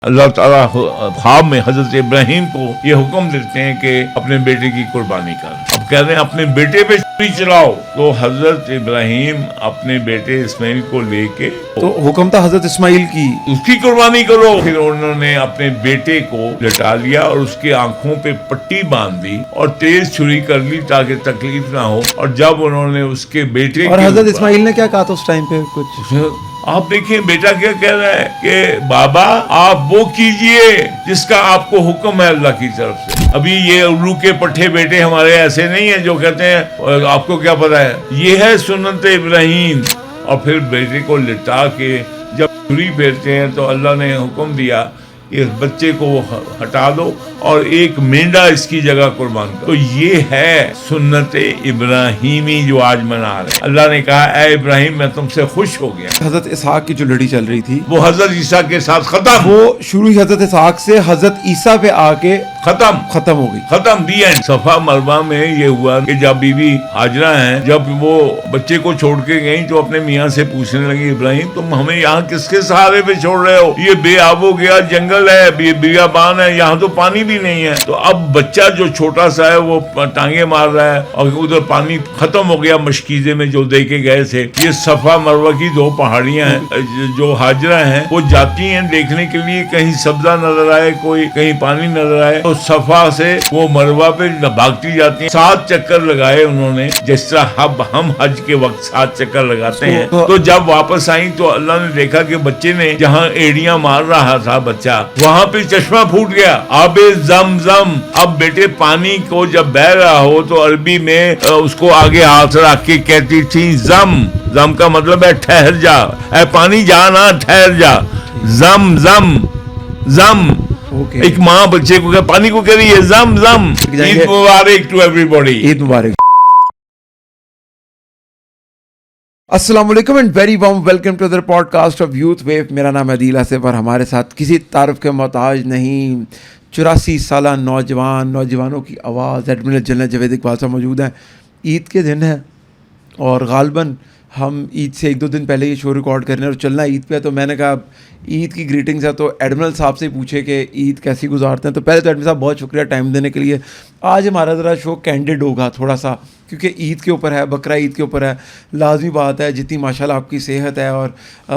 اللہ تعالیٰ خواب میں حضرت ابراہیم کو یہ حکم دیتے ہیں کہ اپنے بیٹے کی قربانی کر. اب کہہ رہے ہیں اپنے بیٹے پہ چھری چلاؤ. تو حضرت ابراہیم اپنے بیٹے اسماعیل کو لے کے, تو حکم تھا حضرت اسماعیل کی, اس کی قربانی کرو. پھر انہوں نے اپنے بیٹے کو لٹا لیا اور اس کے آنکھوں پہ پٹی باندھ دی اور تیز چھری کر لی تاکہ تکلیف نہ ہو. اور جب انہوں نے اس کے بیٹے اور حضرت اسماعیل نے کیا کہا تھا اس ٹائم پہ کچھ, آپ دیکھیں بیٹا کیا کہہ رہا ہے کہ بابا آپ وہ کیجئے جس کا آپ کو حکم ہے اللہ کی طرف سے. ابھی یہ الو کے پٹھے بیٹے ہمارے ایسے نہیں ہیں جو کہتے ہیں آپ کو کیا پتا ہے. یہ ہے سنت ابراہیم. اور پھر بیٹے کو لٹا کے جب چھری پھیرتے ہیں تو اللہ نے حکم دیا کہ اس بچے کو ہٹا دو اور ایک مینڈا اس کی جگہ قربان کرو. تو یہ ہے سنت ابراہیمی جو آج منا رہے ہیں. اللہ نے کہا اے ابراہیم میں تم سے خوش ہو گیا. حضرت اسحاق کی جو لڑی چل رہی تھی وہ حضرت عیسیٰ کے ساتھ ختم. وہ شروع ہی حضرت اسحاق سے حضرت عیسیٰ پہ آ کے ختم ہو گئی, ختم دی اینڈ. صفا مروہ میں یہ ہوا کہ جب بی بی ہاجرہ ہیں جب وہ بچے کو چھوڑ کے گئیں تو اپنے میاں سے پوچھنے لگی ابراہیم تم ہمیں یہاں کس کے سہارے پہ چھوڑ رہے ہو, یہ بے آب و گیا جنگل ہے, بیابان ہے, یہاں تو پانی بھی نہیں ہے. تو اب بچہ جو چھوٹا سا ہے وہ ٹانگیں مار رہا ہے اور ادھر پانی ختم ہو گیا مشکیزے میں جو دے کے گئے تھے. یہ صفا مروہ کی دو پہاڑیاں ہیں جو ہاجرہ ہیں وہ جاتی ہیں دیکھنے کے لیے کہیں سبزہ نظر آئے کوئی کہیں پانی نظر آئے تو صفا سے وہ مروہ پہ بھاگتی جاتی ہیں. 7 چکر لگائے انہوں نے جس طرح ہم حج کے وقت 7 چکر لگاتے ہیں. تو جب واپس آئیں تو اللہ نے دیکھا کہ بچے نے جہاں ایڑیاں مار رہا تھا بچہ وہاں پہ چشمہ پھوٹ گیا. آب زمزم. اب بیٹے پانی کو جب بہ رہا ہو تو عربی میں اس کو آگے ہاتھ رکھ کے کہتی تھی زم. زم کا مطلب ہے ٹھہر جا, اے پانی جا نا ٹھہر جا. زم زم زم. ایک ماں بچے کو پانی کو کہہ رہی ہے زم زم. عید مبارک ٹو ایوری باڈی. عید مبارک. السلام علیکم and very warm welcome to other podcast of Youth View. میرا نام عدیل آصف اور ہمارے ساتھ کسی تعارف کے محتاج نہیں 84 سالہ نوجوانوں کی آواز ایڈمرل جنرل جاوید اقبال صاحب موجود ہیں. عید کے دن ہے اور غالباً ہم عید سے 1-2 دن پہلے یہ شو ریکارڈ کرنے اور چلنا عید پہ ہے. تو میں نے کہا عید کی گریٹنگس ہے تو ایڈمرل صاحب سے پوچھے کہ عید کیسی گزارتے ہیں. تو پہلے تو ایڈمرل صاحب بہت شکریہ ٹائم دینے کے لیے. آج ہمارا ذرا شو کینڈیڈ ہوگا تھوڑا سا کیونکہ عید کے اوپر ہے, بقرہ عید کے اوپر ہے. لازمی بات ہے جتنی ماشاءاللہ آپ کی صحت ہے اور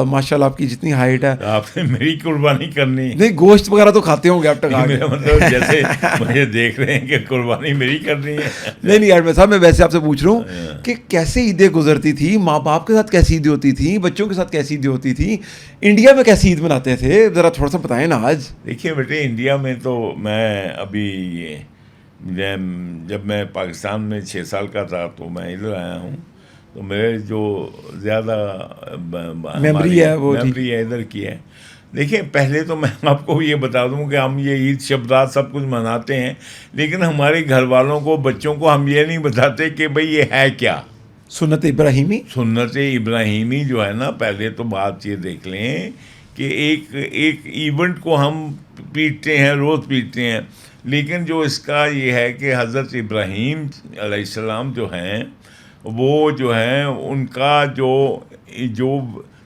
ماشاءاللہ آپ کی جتنی ہائٹ ہے آپ نے میری قربانی کرنی. نہیں گوشت وغیرہ تو کھاتے ہوں گے آپ تک. میرا مطلب جیسے مجھے دیکھ رہے ہیں کہ قربانی میری کرنی ہے. نہیں ایڈمرل صاحب میں ویسے آپ سے پوچھ رہا ہوں کہ کیسے عیدیں گزرتی تھی, ماں باپ کے ساتھ کیسی عیدیں ہوتی تھیں, بچوں کے ساتھ کیسی عیدیں ہوتی تھیں, انڈیا میں کیسی عید مناتے تھے, ذرا تھوڑا سا بتائیں نا. آج دیکھیے بیٹے انڈیا میں تو میں ابھی جب میں پاکستان میں 6 سال کا تھا تو میں ادھر آیا ہوں تو میرے جو زیادہ میموری ہے وہ ادھر کی ہے. دیکھیں پہلے تو میں آپ کو یہ بتا دوں کہ ہم یہ عید شب رات سب کچھ مناتے ہیں لیکن ہمارے گھر والوں کو بچوں کو ہم یہ نہیں بتاتے کہ بھئی یہ ہے کیا سنت ابراہیمی. سنت ابراہیمی جو ہے نا, پہلے تو بات یہ دیکھ لیں کہ ایک ایونٹ کو ہم پیٹتے ہیں, روز پیٹتے ہیں, لیکن جو اس کا یہ ہے کہ حضرت ابراہیم علیہ السلام جو ہیں وہ جو ہیں ان کا جو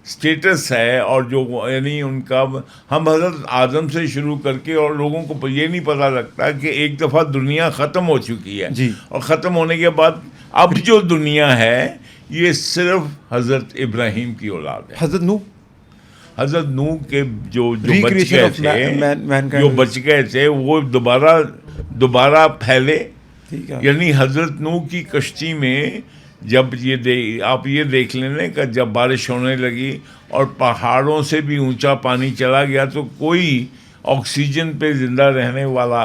سٹیٹس ہے اور جو یعنی ان کا ہم حضرت آدم سے شروع کر کے اور لوگوں کو یہ نہیں پتہ لگتا کہ ایک دفعہ دنیا ختم ہو چکی ہے جی. اور ختم ہونے کے بعد اب جو دنیا ہے یہ صرف حضرت ابراہیم کی اولاد ہے. حضرت نوح کے جو بچ گئے تھے وہ دوبارہ پھیلے. یعنی حضرت نوح کی کشتی میں جب آپ یہ دیکھ لیں کہ جب بارش ہونے لگی اور پہاڑوں سے بھی اونچا پانی چلا گیا تو کوئی آکسیجن پہ زندہ رہنے والا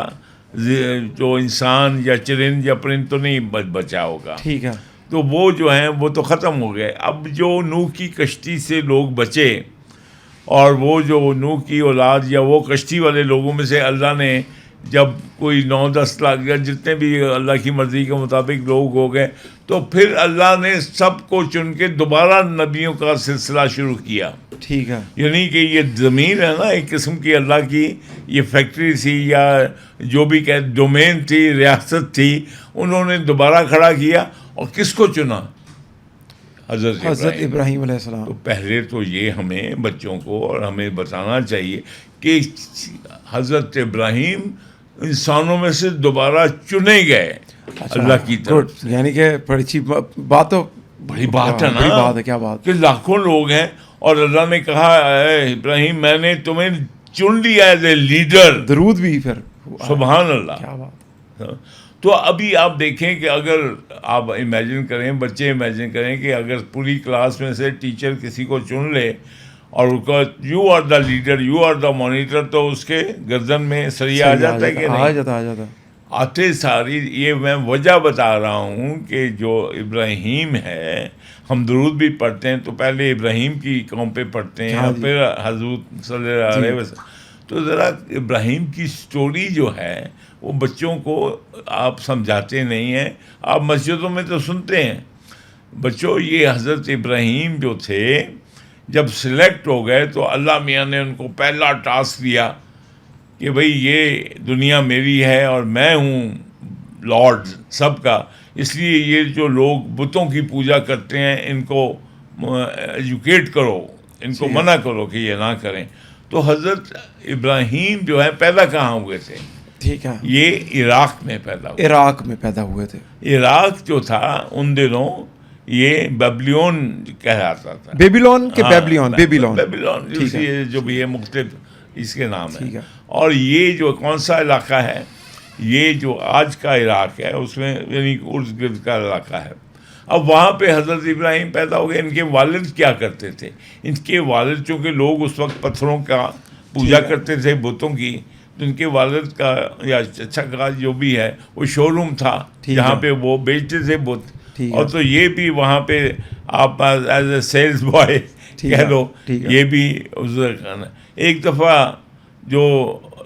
جو انسان یا چرند یا پرند تو نہیں بچا ہوگا. ٹھیک ہے. تو وہ جو ہیں وہ تو ختم ہو گئے. اب جو نوح کی کشتی سے لوگ بچے اور وہ جو نوح کی اولاد یا وہ کشتی والے لوگوں میں سے اللہ نے جب کوئی 9-10 لاکھ یا جتنے بھی اللہ کی مرضی کے مطابق لوگ ہو گئے تو پھر اللہ نے سب کو چن کے دوبارہ نبیوں کا سلسلہ شروع کیا. ٹھیک ہے. یعنی کہ یہ زمین ہے نا ایک قسم کی اللہ کی یہ فیکٹری تھی یا جو بھی ڈومین تھی, ریاست تھی, انہوں نے دوبارہ کھڑا کیا اور کس کو چنا؟ حضرت ابراہیم علیہ السلام. تو پہلے تو یہ ہمیں بچوں کو اور ہمیں بتانا چاہیے کہ حضرت ابراہیم انسانوں میں سے دوبارہ چنے گئے اللہ کی طرف. یعنی کہ بڑی اچھی بات، تو بڑی بات ہے نا. بڑی بات ہے. کیا بات کہ لاکھوں لوگ ہیں اور اللہ نے کہا اے ابراہیم میں نے تمہیں چن لیا ایز اے لیڈر. درود بھی پھر. سبحان اللہ. کیا بات. تو ابھی آپ دیکھیں کہ اگر آپ امیجن کریں، بچے امیجن کریں کہ اگر پوری کلاس میں سے ٹیچر کسی کو چن لے اور اس کو you are the leader, you are the monitor, تو اس کے گردن میں سریا آ جاتا ہے کہ نہیں؟ آ جاتا. آتے ساری یہ میں وجہ بتا رہا ہوں کہ جو ابراہیم ہے، ہم درود بھی پڑھتے ہیں تو پہلے ابراہیم کی قوم پہ پڑھتے ہیں اور پھر حضور صلی اللہ علیہ وسلم. تو ذرا ابراہیم کی سٹوری جو ہے وہ بچوں کو آپ سمجھاتے نہیں ہیں. آپ مسجدوں میں تو سنتے ہیں بچوں، یہ حضرت ابراہیم جو تھے جب سلیکٹ ہو گئے تو اللہ میاں نے ان کو پہلا ٹاسک دیا کہ بھئی یہ دنیا میری ہے اور میں ہوں لارڈ سب کا، اس لیے یہ جو لوگ بتوں کی پوجا کرتے ہیں ان کو ایجوکیٹ کرو، ان کو منع کرو کہ یہ نہ کریں. تو حضرت ابراہیم جو ہے پیدا کہاں ہوئے تھے؟ ٹھیک ہے. یہ عراق میں پیدا ہوئے. عراق میں پیدا ہوئے تھے. عراق جو تھا ان دنوں یہ بیبلون کہلاتا تھا. بیبیلون کے بیبیلون جو بھی ہے مختلف اس کے نام ہے. اور یہ جو کون سا علاقہ ہے، یہ جو آج کا عراق ہے اس میں یعنی ارد گرد کا علاقہ ہے. اب وہاں پہ حضرت ابراہیم پیدا ہو گئے. ان کے والد کیا کرتے تھے؟ ان کے والد چونکہ لوگ اس وقت پتھروں کا پوجا کرتے تھے، بتوں کی، تو ان کے والد کا یا چچا کا جو بھی ہے وہ شو روم تھا جہاں پہ وہ بیچتے تھے بت. اور تو یہ بھی وہاں پہ آپ ایز اے سیلز بوائے کہہ لو، یہ بھی ایک دفعہ جو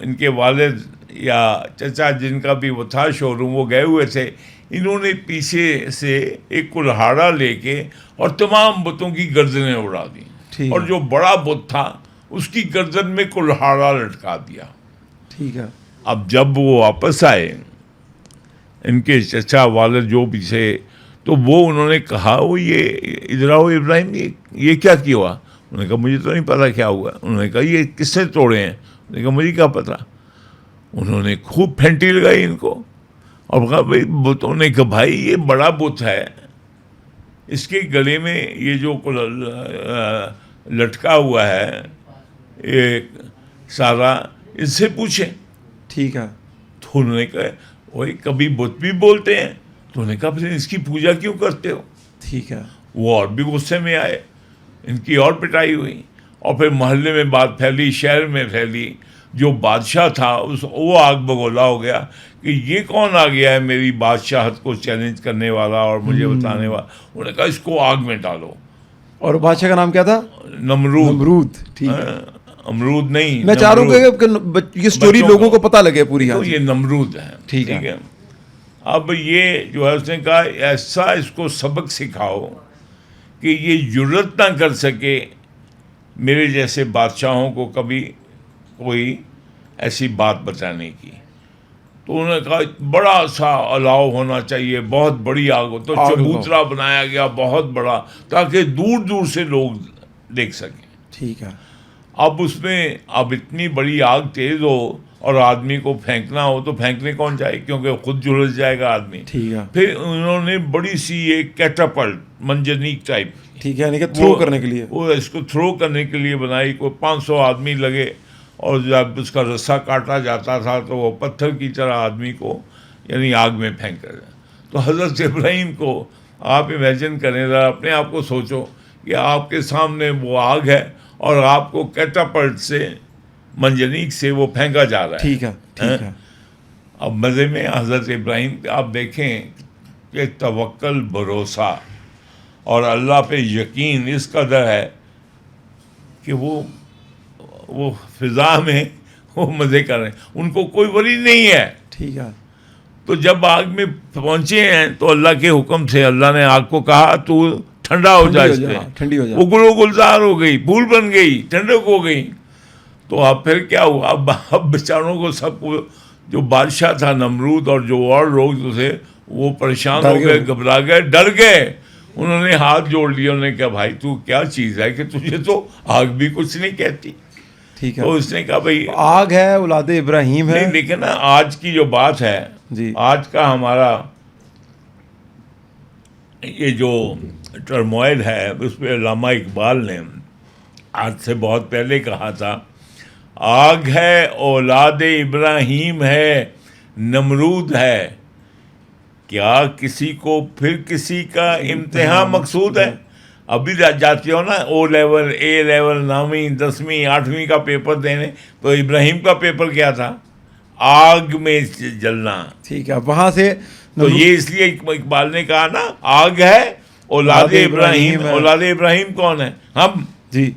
ان کے والد یا چچا جن کا بھی وہ تھا شو روم، وہ گئے ہوئے تھے. انہوں نے پیچھے سے ایک کلہاڑا لے کے اور تمام بتوں کی گردنیں اڑا دیں، اور جو بڑا بت تھا اس کی گردن میں کلہاڑا لٹکا دیا. ٹھیک ہے. اب جب وہ واپس آئے ان کے چچا والد جو بھی تھے، تو وہ انہوں نے کہا وہ یہ ادھر آؤ ابراہیم، یہ کیا ہوا؟ انہوں نے کہا مجھے تو نہیں پتا کیا ہوا. انہوں نے کہا یہ کس سے توڑے ہیں؟ انہوں نے کہا مجھے کیا پتا. انہوں نے خوب پھینٹی لگائی ان کو اور کہا بھائی بتوں نے کہا بھائی یہ بڑا بت ہے، اس کے گلے میں یہ جو لٹکا ہوا ہے یہ سارا، اس سے پوچھیں. ٹھیک ہے. تو انہوں نے کہا وہی کبھی بت بھی بولتے ہیں. تو انہوں نے کہا پھر اس کی پوجا کیوں کرتے ہو؟ ٹھیک ہے. وہ اور بھی غصے میں آئے، ان کی اور پٹائی ہوئی، اور پھر محلے میں بات پھیلی، شہر میں پھیلی. جو بادشاہ تھا وہ آگ بگولا ہو گیا کہ یہ کون آ گیا ہے میری بادشاہت کو چیلنج کرنے والا اور مجھے بتانے والا. انہوں نے کہا اس کو آگ میں ڈالو. اور بادشاہ کا نام کیا تھا؟ نمرود. ٹھیک ہے. امرود نہیں، میں چاہ رہا ہوں کہ یہ سٹوری لوگوں کو پتہ لگے پوری. تو یہ نمرود ہے. ٹھیک ہے. اب یہ جو ہے اس نے کہا ایسا اس کو سبق سکھاؤ کہ یہ جرت نہ کر سکے میرے جیسے بادشاہوں کو کبھی کوئی ایسی بات بتانے کی. تو انہوں نے کہا بڑا سا الاؤ ہونا چاہیے، بہت بڑی آگ ہو. تو چبوترا بنایا گیا بہت بڑا تاکہ دور دور سے لوگ دیکھ سکیں. ٹھیک ہے. اب اس میں اب اتنی بڑی آگ تیز ہو اور آدمی کو پھینکنا ہو تو پھینکنے کون جائے، کیونکہ خود جھلس جائے گا آدمی. ٹھیک ہے. پھر انہوں نے بڑی سی ایک کیٹاپلٹ منجنیق ٹائپ، ٹھیک ہے، یعنی کہ تھرو کرنے کے لیے، وہ اس کو تھرو کرنے کے لیے بنائی. کوئی 500 آدمی لگے اور جب اس کا رسہ کاٹا جاتا تھا تو وہ پتھر کی طرح آدمی کو یعنی آگ میں پھینک کر جائے. تو حضرت ابراہیم کو آپ امیجن کریں ذرا، اپنے آپ کو سوچو کہ آپ کے سامنے وہ آگ ہے اور آپ کو کیٹاپلٹ سے منجنیق سے وہ پھینکا جا رہا ہے. ٹھیک ہے. ٹھیک ہے. اب مزے میں حضرت ابراہیم آپ دیکھیں کہ توکل، بھروسہ اور اللہ پہ یقین اس قدر ہے کہ وہ فضا میں وہ مزے کر رہے ہیں، ان کو کوئی وری نہیں ہے. ٹھیک ہے. تو جب آگ میں پہنچے ہیں تو اللہ کے حکم سے اللہ نے آگ کو کہا تو ٹھنڈا ہو جائے، اس پہ ٹھنڈی ہو جائے، وہ گل و گلزار ہو گئی، پھول بن گئی، ٹھنڈک ہو گئی. تو اب پھر کیا ہوا؟ اب بیچاروں کو سب کو، جو بادشاہ تھا نمرود اور جو اور لوگ جو تھے وہ پریشان ہو گئے، گھبرا گئے، ڈر گئے. انہوں نے ہاتھ جوڑ لیا, انہوں نے کہا بھائی تو کیا چیز ہے کہ تجھے تو آگ بھی کچھ نہیں کہتی. ٹھیک ہے, تو اس نے کہا بھائی آگ ہے, اولاد ابراہیم ہے. نہیں دیکھیں نا آج کی جو بات ہے, جی آج کا ہمارا یہ جو ٹرموائل ہے اس پہ علامہ اقبال نے آج سے بہت پہلے کہا تھا, آگ ہے اولاد ابراہیم ہے نمرود ہے, کیا کسی کو پھر کسی کا امتحان مقصود ہے. ابھی جاتے ہو نا او لیول, اے لیول, 9ویں 10ویں 8ویں کا پیپر دینے, تو ابراہیم کا پیپر کیا تھا؟ آگ میں جلنا. ٹھیک ہے, وہاں سے تو یہ اس لیے اقبال نے کہا نا آگ ہے اولاد ابراہیم. اولاد ابراہیم کون ہے؟ ہم جی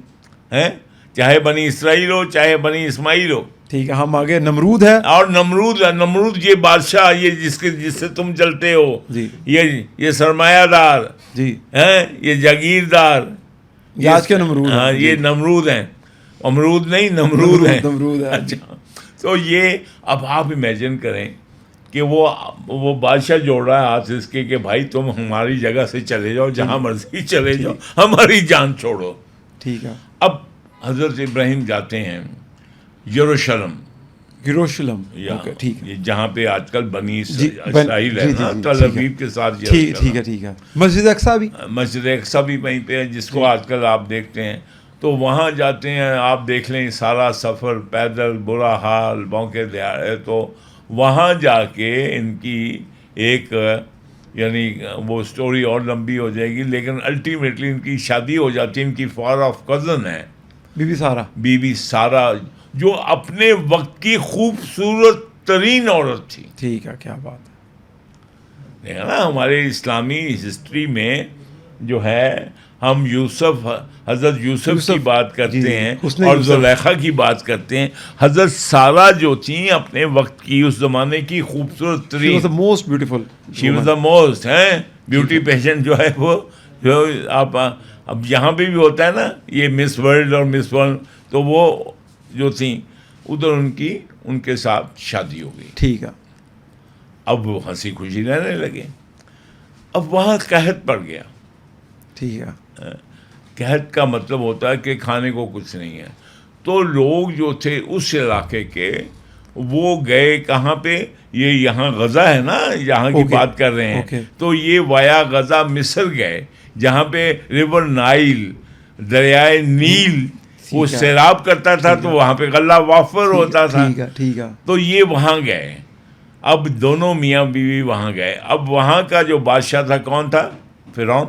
ہیں, چاہے بنی اسرائیل ہو چاہے بنی اسماعیل ہو. ٹھیک ہے, ہم آگے نمرود ہے. اور نمرود یہ بادشاہ, یہ جس سے تم جلتے ہو, جی یہ سرمایہ دار جی, ہیں, یہ جاگیردار, یہ آج کے نمرود. ہاں یہ نمرود ہیں, امرود نہیں نمرود ہیں. نمرود ہے. اچھا, تو یہ اب آپ امیجن کریں کہ وہ بادشاہ جوڑ رہا ہے ہاتھ اس کے کہ بھائی تم ہماری جگہ سے چلے جاؤ, جہاں مرضی چلے جاؤ, ہماری جان چھوڑو. ٹھیک ہے, اب حضرت ابراہیم جاتے ہیں یروشلم, ٹھیک ہے, جہاں پہ آج کل بنی اسرائیل ہے نا, تل ابیب کے ساتھ. ٹھیک ہے ٹھیک ہے, مسجد اقصیٰ بھی وہیں پہ ہے جس کو آج کل آپ دیکھتے ہیں. تو وہاں جاتے ہیں, آپ دیکھ لیں سارا سفر پیدل, برا حال, بونکے دہاڑے. تو وہاں جا کے ان کی ایک یعنی وہ سٹوری اور لمبی ہو جائے گی, لیکن الٹیمیٹلی ان کی شادی ہو جاتی ہے. ان کی فار آف کزن ہے بی بی سارا, جو اپنے وقت کی خوبصورت ترین عورت تھی. ٹھیک ہے, کیا بات ہے. دیکھا نا ہمارے اسلامی ہسٹری میں جو ہے, ہم حضرت یوسف کی بات کرتے ہیں اور زلیخا کی بات کرتے ہیں. حضرت سارا جو تھیں اپنے وقت کی, اس زمانے کی خوبصورت ترین, most beautiful, she was the most beauty patient جو ہے وہ, جو آپ اب یہاں پہ بھی ہوتا ہے نا یہ مس ورلڈ اور مس ورلڈ, تو وہ جو تھیں ادھر ان کے ساتھ شادی ہو گئی. ٹھیک ہے, اب وہ ہنسی خوشی رہنے لگے. اب وہاں قحط پڑ گیا. ٹھیک ہے, قحط کا مطلب ہوتا ہے کہ کھانے کو کچھ نہیں ہے. تو لوگ جو تھے اس علاقے کے وہ گئے کہاں پہ, یہ یہاں غزہ ہے نا, یہاں کی بات کر رہے ہیں. تو یہ وایا غزہ مصر گئے, جہاں پہ ریور نائل, دریائے نیل وہ سیلاب کرتا تھا, تو وہاں پہ غلہ وافر ہوتا تھا. ٹھیک ہے, تو یہ وہاں گئے. اب دونوں میاں بیوی وہاں گئے. اب وہاں کا جو بادشاہ تھا کون تھا؟ فرعون.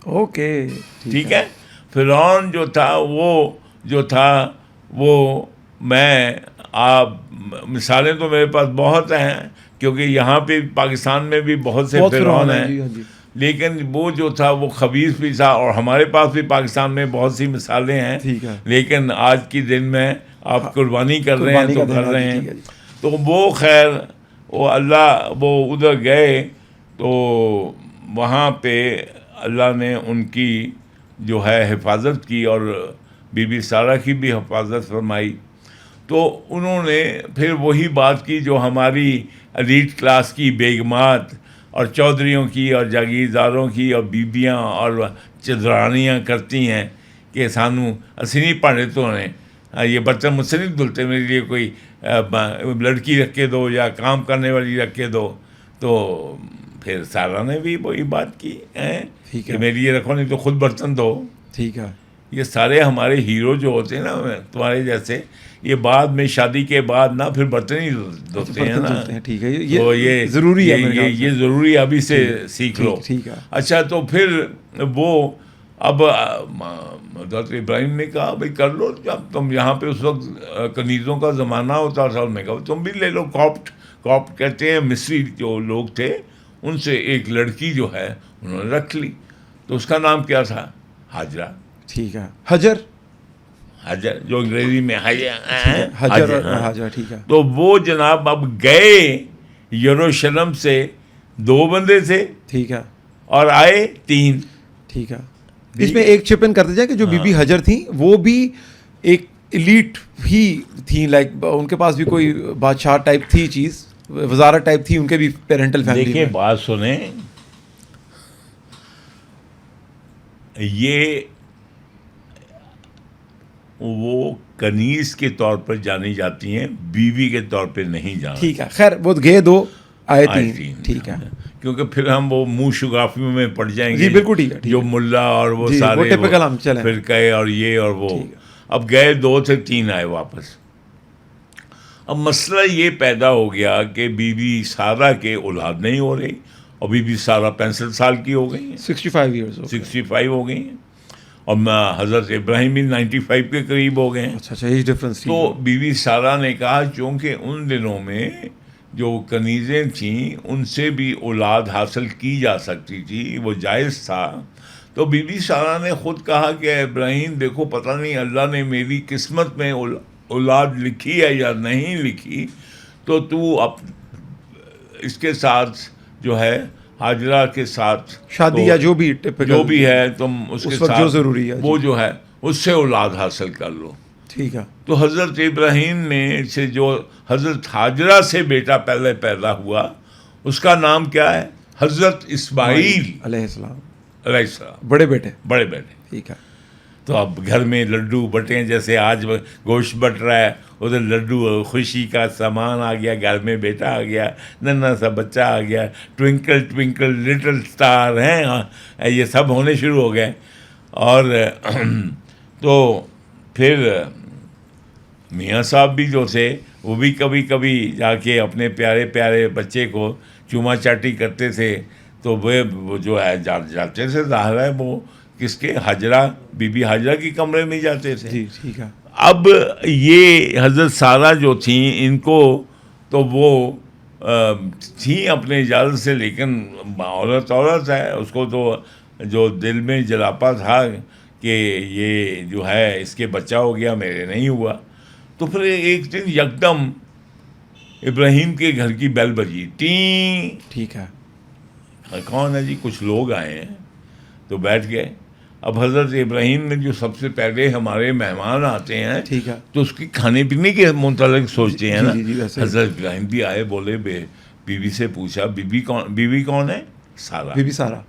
اوکے, ٹھیک ہے, فرعون جو تھا وہ میں آپ مثالیں تو میرے پاس بہت ہیں, کیونکہ یہاں پہ پاکستان میں بھی بہت سے فرعون ہیں, لیکن وہ جو تھا وہ خبیث بھی تھا. اور ہمارے پاس بھی پاکستان میں بہت سی مثالیں ہیں, لیکن آج کی دن میں آپ قربانی کر رہے ہیں تو کر رہے ہیں. تو وہ خیر وہ اللہ وہ ادھر گئے, تو وہاں پہ اللہ نے ان کی جو ہے حفاظت کی, اور بی بی سارہ کی بھی حفاظت فرمائی. تو انہوں نے پھر وہی بات کی جو ہماری ایلیٹ کلاس کی بیگمات اور چودھریوں کی اور جاگیرداروں کی اور بیبیاں اور چدرانیاں کرتی ہیں کہ سانو اسی نہیں پڑھے تو ہیں, یہ برتن مجھ سے نہیں دھلتے, میرے لیے کوئی لڑکی رکھ کے دو یا کام کرنے والی رکھ کے دو. تو پھر سارا نے بھی وہی بات کی کہ میرے لیے رکھو, نہیں تو خود برتن دو. ٹھیک ہے, یہ سارے ہمارے ہیرو جو ہوتے ہیں نا تمہارے جیسے, یہ بعد میں شادی کے بعد نہ پھر برتن ہی دھوتے ہیں نا. ٹھیک ہے, یہ ضروری ہے, یہ ضروری ابھی سے سیکھ لو. ٹھیک ہے. اچھا, تو پھر وہ اب حضرت ابراہیم نے کہا بھائی کر لو, جب تم یہاں پہ اس وقت کنیزوں کا زمانہ ہوتا تھا, انہوں نے کہا تم بھی لے لو. کاپٹ کہتے ہیں مصری جو لوگ تھے, ان سے ایک لڑکی جو ہے انہوں نے رکھ لی. تو اس کا نام کیا تھا؟ ہاجرہ. ٹھیک ہے, حجر جو انگریزی میں حجر. ٹھیک ہے. تو وہ جناب اب گئے یروشلم سے 2 بندے تھے, ٹھیک ہے, اور آئے 3. ٹھیک ہے. اس میں ایک چپ ان کرتے جائے کہ جو بی بی حجر تھیں وہ بھی ایک ایلیٹ ہی تھیں, لائک ان کے پاس بھی کوئی بادشاہ ٹائپ تھی چیز, وزارت ٹائپ تھی, ان کے بھی پیرنٹل فیملی. دیکھیے بات سنیں, یہ وہ کنیز کے طور پر جانی جاتی ہیں, بیوی کے طور پہ نہیں جانا. ٹھیک ہے, خیر وہ گئے 2 آئے 3. ٹھیک ہے, کیونکہ پھر ہم وہ منہ شگافی میں پڑ جائیں گے. جی بالکل ٹھیک ہے, جو ملا اور وہ سارے ٹپکل ہم چلیں فرقے اور یہ اور وہ. اب گئے 2 سے 3 آئے واپس. اب مسئلہ یہ پیدا ہو گیا کہ بی بی سارہ کے اولاد نہیں ہو رہی, اور بی بی سارہ 65 سال کی ہو گئی ہیں, 65 ایئرز 65 ہو گئی ہیں, اور حضرت ابراہیم بھی 95 کے قریب ہو گئے ہیں. اچھا ایج ڈفرنس. تو بی بی سارہ نے کہا چونکہ ان دنوں میں جو کنیزیں تھیں ان سے بھی اولاد حاصل کی جا سکتی تھی, وہ جائز تھا. تو بی بی سارہ نے خود کہا کہ ابراہیم دیکھو پتہ نہیں اللہ نے میری قسمت میں اولاد لکھی ہے یا نہیں لکھی, تو تو اس کے ساتھ جو ہے حاجرہ کے ساتھ شادی یا جو بھی ہے تم اس کے ساتھ جو ضروری ہے وہ جو ہے اس سے اولاد حاصل کر لو. ٹھیک ہے. تو حضرت ابراہیم نے سے جو حضرت حاجرہ سے بیٹا پہلے پیدا ہوا اس کا نام کیا ہے؟ حضرت اسماعیل علیہ السلام. بڑے بیٹے. ٹھیک ہے. تو اب گھر میں لڈو بٹیں, جیسے آج گوشت بٹ رہا ہے, ادھر لڈو خوشی کا سامان آ گیا, گھر میں بیٹا آ گیا, ننا سا بچہ آ گیا, ٹوینکل ٹوینکل لٹل اسٹار ہیں, یہ سب ہونے شروع ہو گئے. اور تو پھر میاں صاحب بھی جو تھے وہ بھی کبھی کبھی جا کے اپنے پیارے پیارے بچے کو چوما چاٹی کرتے تھے. تو وہ جو ہے جاتے تھے, ظاہر ہے وہ کس کے, حاجرہ بی بی حاجرہ کی کمرے میں جاتے تھے. جی ٹھیک ہے. اب یہ حضرت سارہ جو تھیں ان کو تو وہ تھیں اپنے اجازت سے, لیکن عورت ہے, اس کو تو جو دل میں جلاپا تھا کہ یہ جو ہے اس کے بچہ ہو گیا, میرے نہیں ہوا. تو پھر ایک دن یکدم ابراہیم کے گھر کی بیل بجی, ٹھیک ہے. کون ہے جی؟ کچھ لوگ آئے ہیں. تو بیٹھ گئے. اب حضرت ابراہیم میں جو سب سے پہلے ہمارے مہمان آتے ہیں ٹھیک ہے تو اس کی کھانے پینے کے متعلق سوچتے ہیں نا. حضرت ابراہیم بھی آئے, بولے بیوی سے پوچھا بیوی کون ہے؟ سارہ. بی بی سارہ.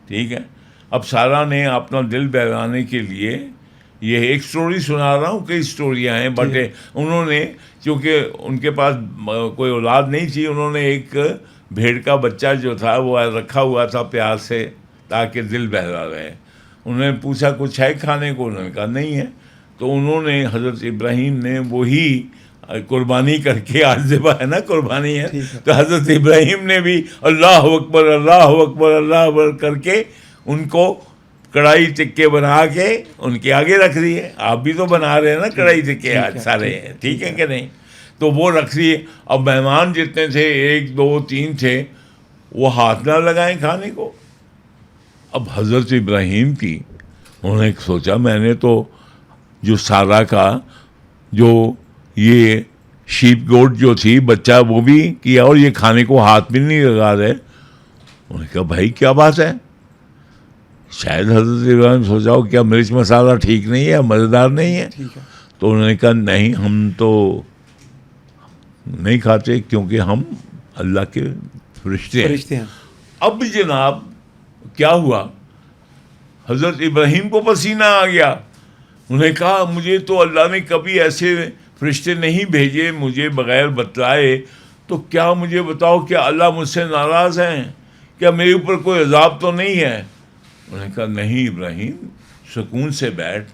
ٹھیک ہے. اب سارہ نے اپنا دل بہلانے کے لیے, یہ ایک سٹوری سنا رہا ہوں, کئی سٹوریاں ہیں, بٹ انہوں نے چونکہ ان کے پاس کوئی اولاد نہیں تھی, انہوں نے ایک بھیڑ کا بچہ جو تھا وہ رکھا ہوا تھا پیار سے تاکہ دل بہلا رہے. انہوں نے پوچھا کچھ ہے کھانے کو؟ انہوں نے کہا نہیں ہے. تو انہوں نے حضرت ابراہیم نے وہی قربانی کر کے, آج ذبح ہے نا, قربانی ہے, تو حضرت ابراہیم نے بھی اللہ اکبر اللہ اکبر اللہ اکبر کر کے ان کو کڑھائی ٹکے بنا کے ان کے آگے رکھ دیے. آپ بھی تو بنا رہے ہیں نا کڑھائی ٹکے آج سارے, ٹھیک ہے کہ نہیں؟ تو وہ رکھ دیے. اب مہمان جتنے تھے 1 2 3 تھے, وہ ہاتھ نہ لگائیں کھانے کو. اب حضرت ابراہیم کی انہوں نے سوچا میں نے تو جو سارہ کا جو یہ شیپ گوٹ جو تھی بچہ وہ بھی کیا اور یہ کھانے کو ہاتھ بھی نہیں لگا رہے. انہوں نے کہا بھائی کیا بات ہے؟ شاید حضرت ابراہیم سوچا ہو کیا مرچ مسالہ ٹھیک نہیں ہے, مزیدار نہیں ہے. تو انہوں نے کہا نہیں, ہم تو نہیں کھاتے کیونکہ ہم اللہ کے فرشتے ہیں. اب جناب کیا ہوا, حضرت ابراہیم کو پسینہ آ گیا. انہوں نے کہا مجھے تو اللہ نے کبھی ایسے فرشتے نہیں بھیجے مجھے بغیر بتلائے, تو کیا مجھے بتاؤ کیا اللہ مجھ سے ناراض ہیں؟ کیا میرے اوپر کوئی عذاب تو نہیں ہے؟ انہوں نے کہا نہیں ابراہیم, سکون سے بیٹھ,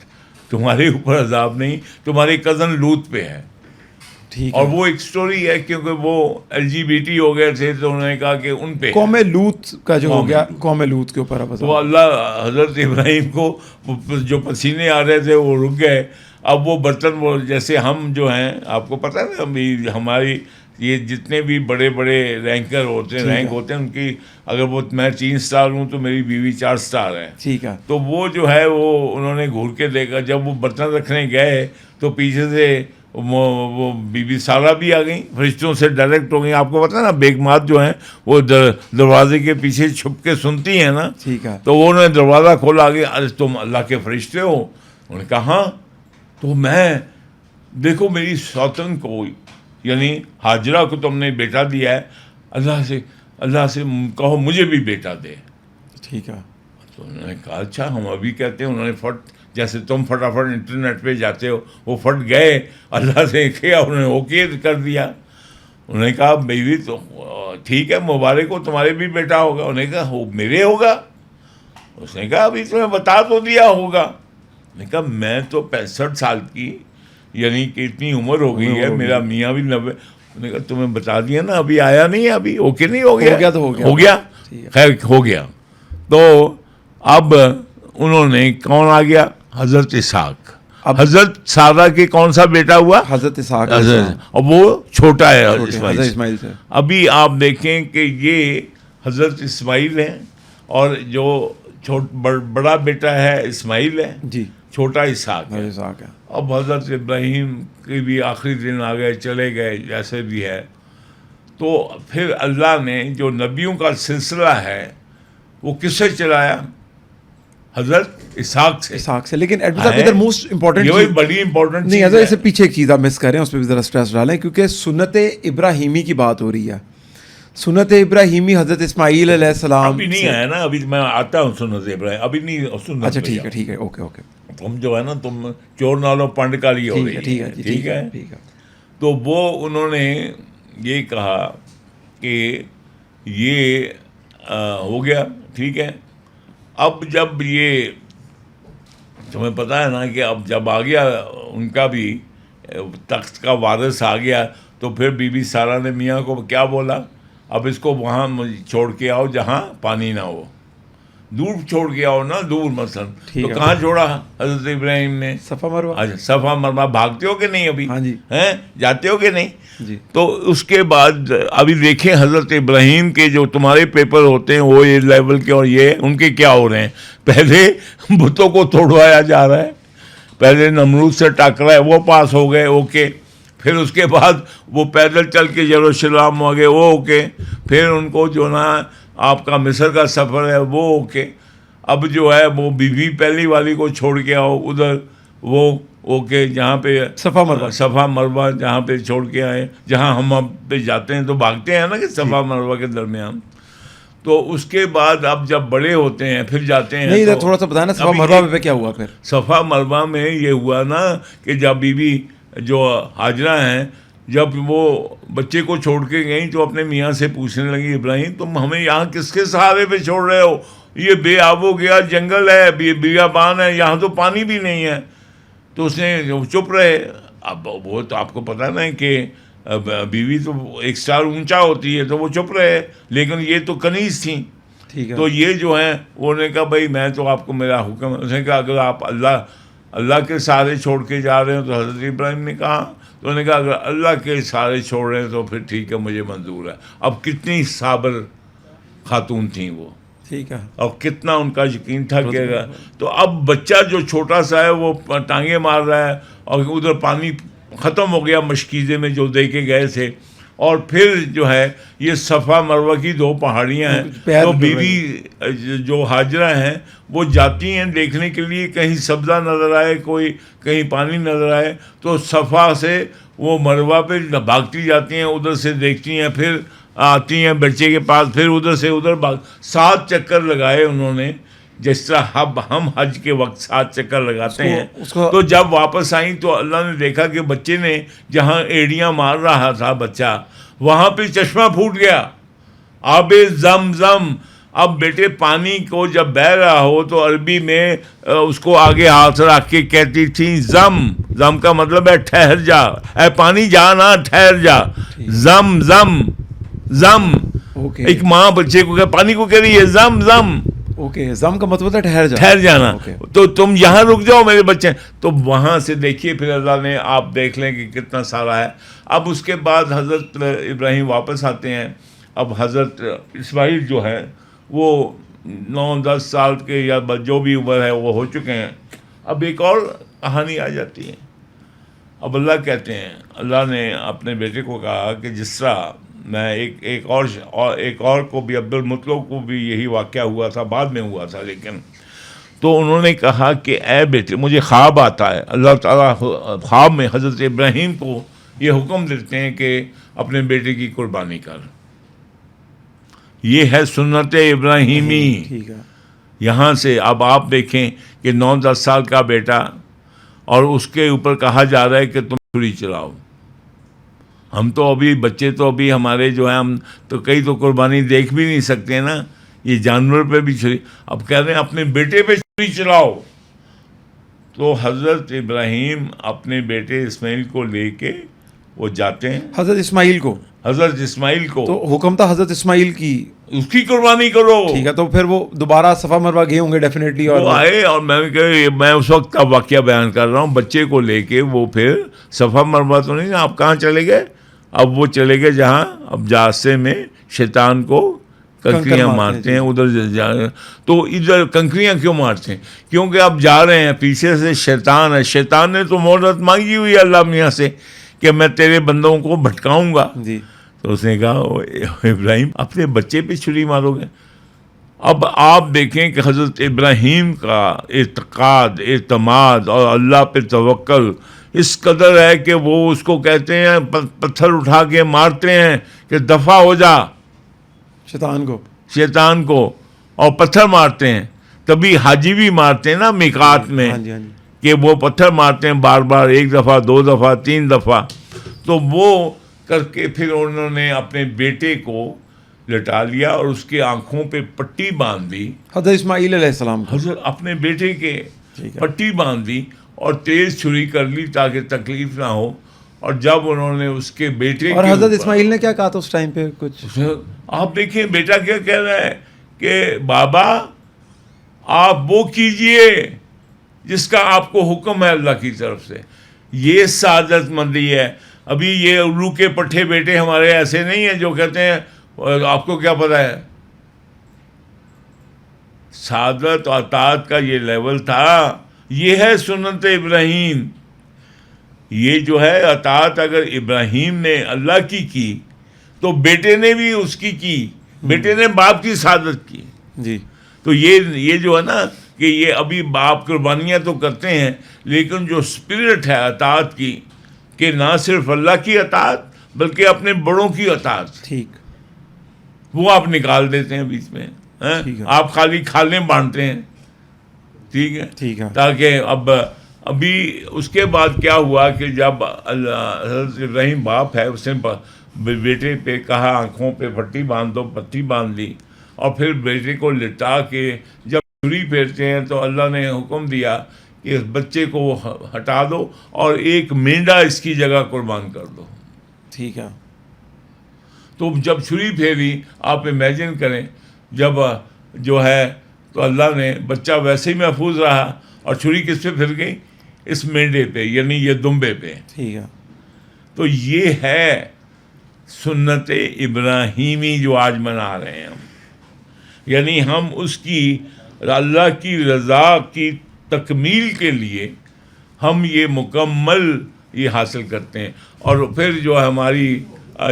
تمہارے اوپر عذاب نہیں, تمہارے کزن لوط پہ ہے. اور وہ ایک سٹوری ہے کیونکہ وہ LGBT ہو گئے تھے, تو انہوں نے کہا کہ ان پہ قوم لوط کا جو ہو گیا, قوم لوط کے اوپر. تو اللہ حضرت ابراہیم کو جو پسینے آ رہے تھے وہ رک گئے. اب وہ برتن وہ جیسے ہم جو ہیں, آپ کو پتہ ہے نا ہماری یہ جتنے بھی بڑے بڑے رینکر ہوتے ہیں, رینک ہوتے ہیں, ان کی اگر وہ میں 3 سٹار ہوں تو میری بیوی 4 سٹار ہے. ٹھیک ہے. تو وہ جو ہے وہ انہوں نے گھور کے دیکھا, جب وہ برتن رکھنے گئے تو پیچھے سے وہ بی بی سارہ بھی آ گئیں, فرشتوں سے ڈائریکٹ ہو گئیں. آپ کو پتہ ہے نا بیگمات جو ہیں وہ دروازے کے پیچھے چھپ کے سنتی ہیں نا. ٹھیک ہے. تو انہوں نے دروازہ کھولا, آگے ارے تم اللہ کے فرشتے ہو؟ انہوں نے کہا ہاں. تو میں دیکھو میری سوتن کو یعنی حاجرہ کو تم نے بیٹا دیا ہے, اللہ سے کہو مجھے بھی بیٹا دے. ٹھیک ہے. تو انہوں نے کہا اچھا ہم ابھی کہتے ہیں. انہوں نے جیسے تم فٹافٹ انٹرنیٹ پہ جاتے ہو, وہ فٹ گئے, اللہ سے کیا انہوں نے اوکے کر دیا. انہوں نے کہا بیوی تو ٹھیک ہے, مبارک ہو, تمہارے بھی بیٹا ہوگا. انہوں نے کہا میرے ہوگا. اس نے کہا ابھی تمہیں بتا تو دیا ہوگا. نے کہا میں تو 65 سال کی, یعنی کہ اتنی عمر ہو گئی ہے, میرا میاں بھی 90. انہوں نے کہا تمہیں بتا دیا نا, ابھی آیا نہیں ہے, ابھی اوکے نہیں ہو گیا, ہو گیا خیر ہو گیا. تو اب انہوں نے کون آ گیا, حضرت اسحاق. حضرت سارہ کے کون سا بیٹا ہوا, حضرت اسحاق, اور وہ چھوٹا ہے اسماعیل سے. ابھی آپ دیکھیں کہ یہ حضرت اسماعیل ہیں, اور جو بڑا بیٹا ہے اسماعیل ہے, جی, چھوٹا اسحاق ہے. اب حضرت ابراہیم کے بھی آخری دن آ گئے, چلے گئے, جیسے بھی ہے. تو پھر اللہ نے جو نبیوں کا سلسلہ ہے وہ کس سے چلایا, حضرت اسحاق سے. لیکن ادھر موسٹ امپورٹنٹ, یہ بڑی امپورٹنٹ نہیں, حضرت اس سے پیچھے ایک چیز آپ مس کر رہے ہیں, اس پہ بھی ذرا اسٹریس ڈالیں, کیونکہ سنت ابراہیمی کی بات ہو رہی ہے. سنت ابراہیمی حضرت اسماعیل علیہ السلام ابھی نہیں آیا نا, ابھی میں آتا ہوں سنت ابراہیم, ابھی نہیں سنت. اچھا ٹھیک ہے, اوکے. تم جو ہے نا, تم چور نالوں پنڈ کالی ہو رہی ہے, ٹھیک ہے. تو وہ انہوں نے یہ کہا کہ یہ ہو گیا, ٹھیک ہے. اب جب یہ تمہیں پتہ ہے نا کہ اب جب آ گیا ان کا بھی تخت کا وارث آ گیا, تو پھر بی بی سارہ نے میاں کو کیا بولا, اب اس کو وہاں چھوڑ کے آؤ جہاں پانی نہ ہو, دور چھوڑ کے آؤ نا, دور مثلا. تو کہاں چھوڑا حضرت ابراہیم نے, صفا مروہ. اچھا صفا مروہ. بھاگتے ہو کہ نہیں ابھی, ہاں جی, ہیں جاتے ہو کہ نہیں جی. تو اس کے بعد ابھی دیکھیں حضرت ابراہیم کے جو تمہارے پیپر ہوتے ہیں وہ یہ لیول کے, اور یہ ان کے کیا ہو رہے ہیں. پہلے بتوں کو توڑوایا جا رہا ہے, پہلے نمرود سے ٹاکرا ہے, وہ پاس ہو گئے, اوکے. پھر اس کے بعد وہ پیدل چل کے یروشلم ہو گئے, وہ اوکے. پھر ان کو جو نا آپ کا مصر کا سفر ہے وہ اوکے. اب جو ہے وہ بیوی پہلی والی کو چھوڑ کے آؤ ادھر, وہ اوکے, جہاں پہ صفا مروہ جہاں پہ چھوڑ کے آئے, جہاں ہم اب پہ جاتے ہیں تو بھاگتے ہیں نا کہ صفا مروہ کے درمیان. تو اس کے بعد اب جب بڑے ہوتے ہیں پھر جاتے ہیں. نہیں تھوڑا سا بتانا صفا مروہ پہ کیا ہوا. پھر صفا مروہ میں یہ ہوا نا کہ جب بیوی جو ہاجرہ ہیں, جب وہ بچے کو چھوڑ کے گئیں تو اپنے میاں سے پوچھنے لگی, ابراہیم تم ہمیں یہاں کس کے سہارے پہ چھوڑ رہے ہو, یہ بے آب و گیا جنگل ہے, بیابان ہے, یہاں تو پانی بھی نہیں ہے. تو اس نے چپ رہے. اب وہ تو آپ کو پتہ نا کہ بیوی تو 1 سٹار اونچا ہوتی ہے, تو وہ چپ رہے, لیکن یہ تو کنیز تھیں. تو یہ جو ہیں انہوں نے کہا بھائی میں تو آپ کو میرا حکم ہے. اس نے کہا اگر آپ اللہ کے سہارے چھوڑ کے جا رہے ہیں, تو حضرت ابراہیم نے کہا, تو انہوں نے کہا اگر اللہ کے سہارے چھوڑ رہے ہیں تو پھر ٹھیک ہے, مجھے منظور ہے. اب کتنی صابر خاتون تھیں وہ, ٹھیک ہے, اور کتنا ان کا یقین تھا کہ تو اب بچہ جو چھوٹا سا ہے وہ ٹانگیں مار رہا ہے, اور ادھر پانی ختم ہو گیا مشکیزے میں جو دے کے گئے تھے. اور پھر جو ہے یہ صفا مروہ کی 2 پہاڑیاں ہیں, تو بیوی جو ہاجرہ ہیں وہ جاتی ہیں دیکھنے کے لیے, کہیں سبزہ نظر آئے, کوئی کہیں پانی نظر آئے, تو صفا سے وہ مروہ پہ بھاگتی جاتی ہیں, ادھر سے دیکھتی ہیں, پھر آتی ہیں بچے کے پاس, پھر ادھر سے ادھر 7 چکر لگائے انہوں نے, جس طرح ہم حج کے وقت 7 چکر لگاتے ہیں. تو جب واپس آئیں تو اللہ نے دیکھا کہ بچے نے جہاں ایڑیاں مار رہا تھا بچہ, وہاں پہ چشمہ پھوٹ گیا, آب زمزم. اب بیٹے پانی کو جب بہہ رہا ہو تو عربی میں اس کو آگے ہاتھ رکھ کے کہتی تھی زم کا مطلب ہے ٹھہر جا, اے پانی جا نا, ٹھہر جا. زم ایک ماں بچے کو پانی کو کہہ رہی ہے زم. اوکے, زم کا مطلب ہے ٹھہر جانا. تو تم یہاں رک جاؤ میرے بچے. تو وہاں سے دیکھیے پھر اللہ نے, آپ دیکھ لیں کہ کتنا سارا ہے. اب اس کے بعد حضرت ابراہیم واپس آتے ہیں. اب حضرت اسماعیل جو ہے وہ 9-10 سال کے یا جو بھی عمر ہے وہ ہو چکے ہیں. اب ایک اور کہانی آ جاتی ہے. اب اللہ کہتے ہیں, اللہ نے اپنے بیٹے کو کہا کہ جس طرح میں ایک اور کو بھی, عبد المطلب کو بھی یہی واقعہ ہوا تھا, بعد میں ہوا تھا لیکن. تو انہوں نے کہا کہ اے بیٹے مجھے خواب آتا ہے. اللہ تعالیٰ خواب میں حضرت ابراہیم کو یہ حکم دیتے ہیں کہ اپنے بیٹے کی قربانی کر. یہ ہے سنت ابراہیمی. یہاں سے اب آپ دیکھیں کہ 9-10 سال کا بیٹا اور اس کے اوپر کہا جا رہا ہے کہ تم چھری چلاؤ. ہم تو ابھی بچے تو ابھی ہمارے جو ہیں ہم تو کئی تو قربانی دیکھ بھی نہیں سکتے نا, یہ جانور پہ بھی چھری. اب کہہ رہے ہیں اپنے بیٹے پہ چھری چلاؤ. تو حضرت ابراہیم اپنے بیٹے اسماعیل کو لے کے وہ جاتے ہیں. حضرت اسماعیل کو تو حکم تھا حضرت اسماعیل کی, اس کی قربانی کرو. ٹھیک ہے. تو پھر وہ دوبارہ صفا مروہ گئے ہوں گے ڈیفینیٹلی, اور وہ آئے اور میں اس وقت کا واقعہ بیان کر رہا ہوں. بچے کو لے کے وہ پھر صفا مروہ تو نہیں, آپ کہاں چلے گئے؟ اب وہ چلے گئے جہاں اب راستے میں شیطان کو کنکریاں مارتے ہیں ادھر تو ادھر کنکریاں کیوں مارتے ہیں؟ کیونکہ اب جا رہے ہیں, پیچھے سے شیطان ہے. شیطان نے تو مہلت مانگی ہوئی ہے اللہ میاں سے کہ میں تیرے بندوں کو بھٹکاؤں گا. جی. تو اس نے کہا ابراہیم اپنے بچے پہ چھری مارو گے؟ اب آپ دیکھیں کہ حضرت ابراہیم کا اعتقاد, اعتماد اور اللہ پہ توکل اس قدر ہے کہ وہ اس کو کہتے ہیں, پتھر اٹھا کے مارتے ہیں کہ دفع ہو جا شیطان کو, اور پتھر مارتے ہیں. تبھی حاجی بھی مارتے ہیں نا میقات میں, کہ وہ پتھر مارتے ہیں بار بار, 1 دفعہ 2 دفعہ 3 دفعہ. تو وہ کر کے پھر انہوں نے اپنے بیٹے کو لٹا لیا اور اس کے آنکھوں پہ پٹی باندھ دی. حضرت اسماعیل علیہ السلام حضرت اپنے بیٹے کے پٹی باندھ دی اور تیز چھری کر لی تاکہ تکلیف نہ ہو. اور جب انہوں نے اس کے بیٹے اور حضرت اسماعیل نے کیا کہا تھا اس ٹائم پہ کچھ آپ دیکھیں, بیٹا کیا کہہ رہا ہے کہ بابا آپ وہ کیجئے جس کا آپ کو حکم ہے اللہ کی طرف سے. یہ سعادت مندی ہے. ابھی یہ الو کے پٹھے بیٹے ہمارے ایسے نہیں ہیں جو کہتے ہیں آپ کو کیا پتہ ہے. سعادت اور اطاعت کا یہ لیول تھا. یہ ہے سنت ابراہیم. یہ جو ہے اطاعت اگر ابراہیم نے اللہ کی تو بیٹے نے بھی اس کی, بیٹے نے باپ کی سعادت کی. جی. تو یہ جو ہے نا کہ یہ ابھی باپ قربانیاں تو کرتے ہیں, لیکن جو اسپرٹ ہے اطاعت کی کہ نہ صرف اللہ کی اطاعت بلکہ اپنے بڑوں کی اطاعت, ٹھیک, وہ آپ نکال دیتے ہیں بیچ میں. آپ خالی کھالیں بانٹتے ہیں. ٹھیک ہے. تاکہ ابھی اس کے بعد کیا ہوا کہ جب حضرت ابراہیم باپ ہے, اس نے بیٹے پہ کہا آنکھوں پہ پٹی باندھ دو, پٹی باندھ لی, اور پھر بیٹے کو لٹا کے جب چھری پھیرتے ہیں تو اللہ نے حکم دیا کہ اس بچے کو ہٹا دو اور ایک مینڈا اس کی جگہ قربان کر دو. ٹھیک ہے. تو جب چھری پھیری آپ امیجن کریں, جب جو ہے تو اللہ نے بچہ ویسے ہی محفوظ رہا, اور چھری کس پہ پھر گئی؟ اس مینڈے پہ, یعنی یہ دمبے پہ. ٹھیک ہے. تو یہ ہے سنت ابراہیمی جو آج منا رہے ہیں ہم. یعنی ہم اس کی اللہ کی رضا کی تکمیل کے لیے ہم یہ مکمل یہ حاصل کرتے ہیں. اور پھر جو ہماری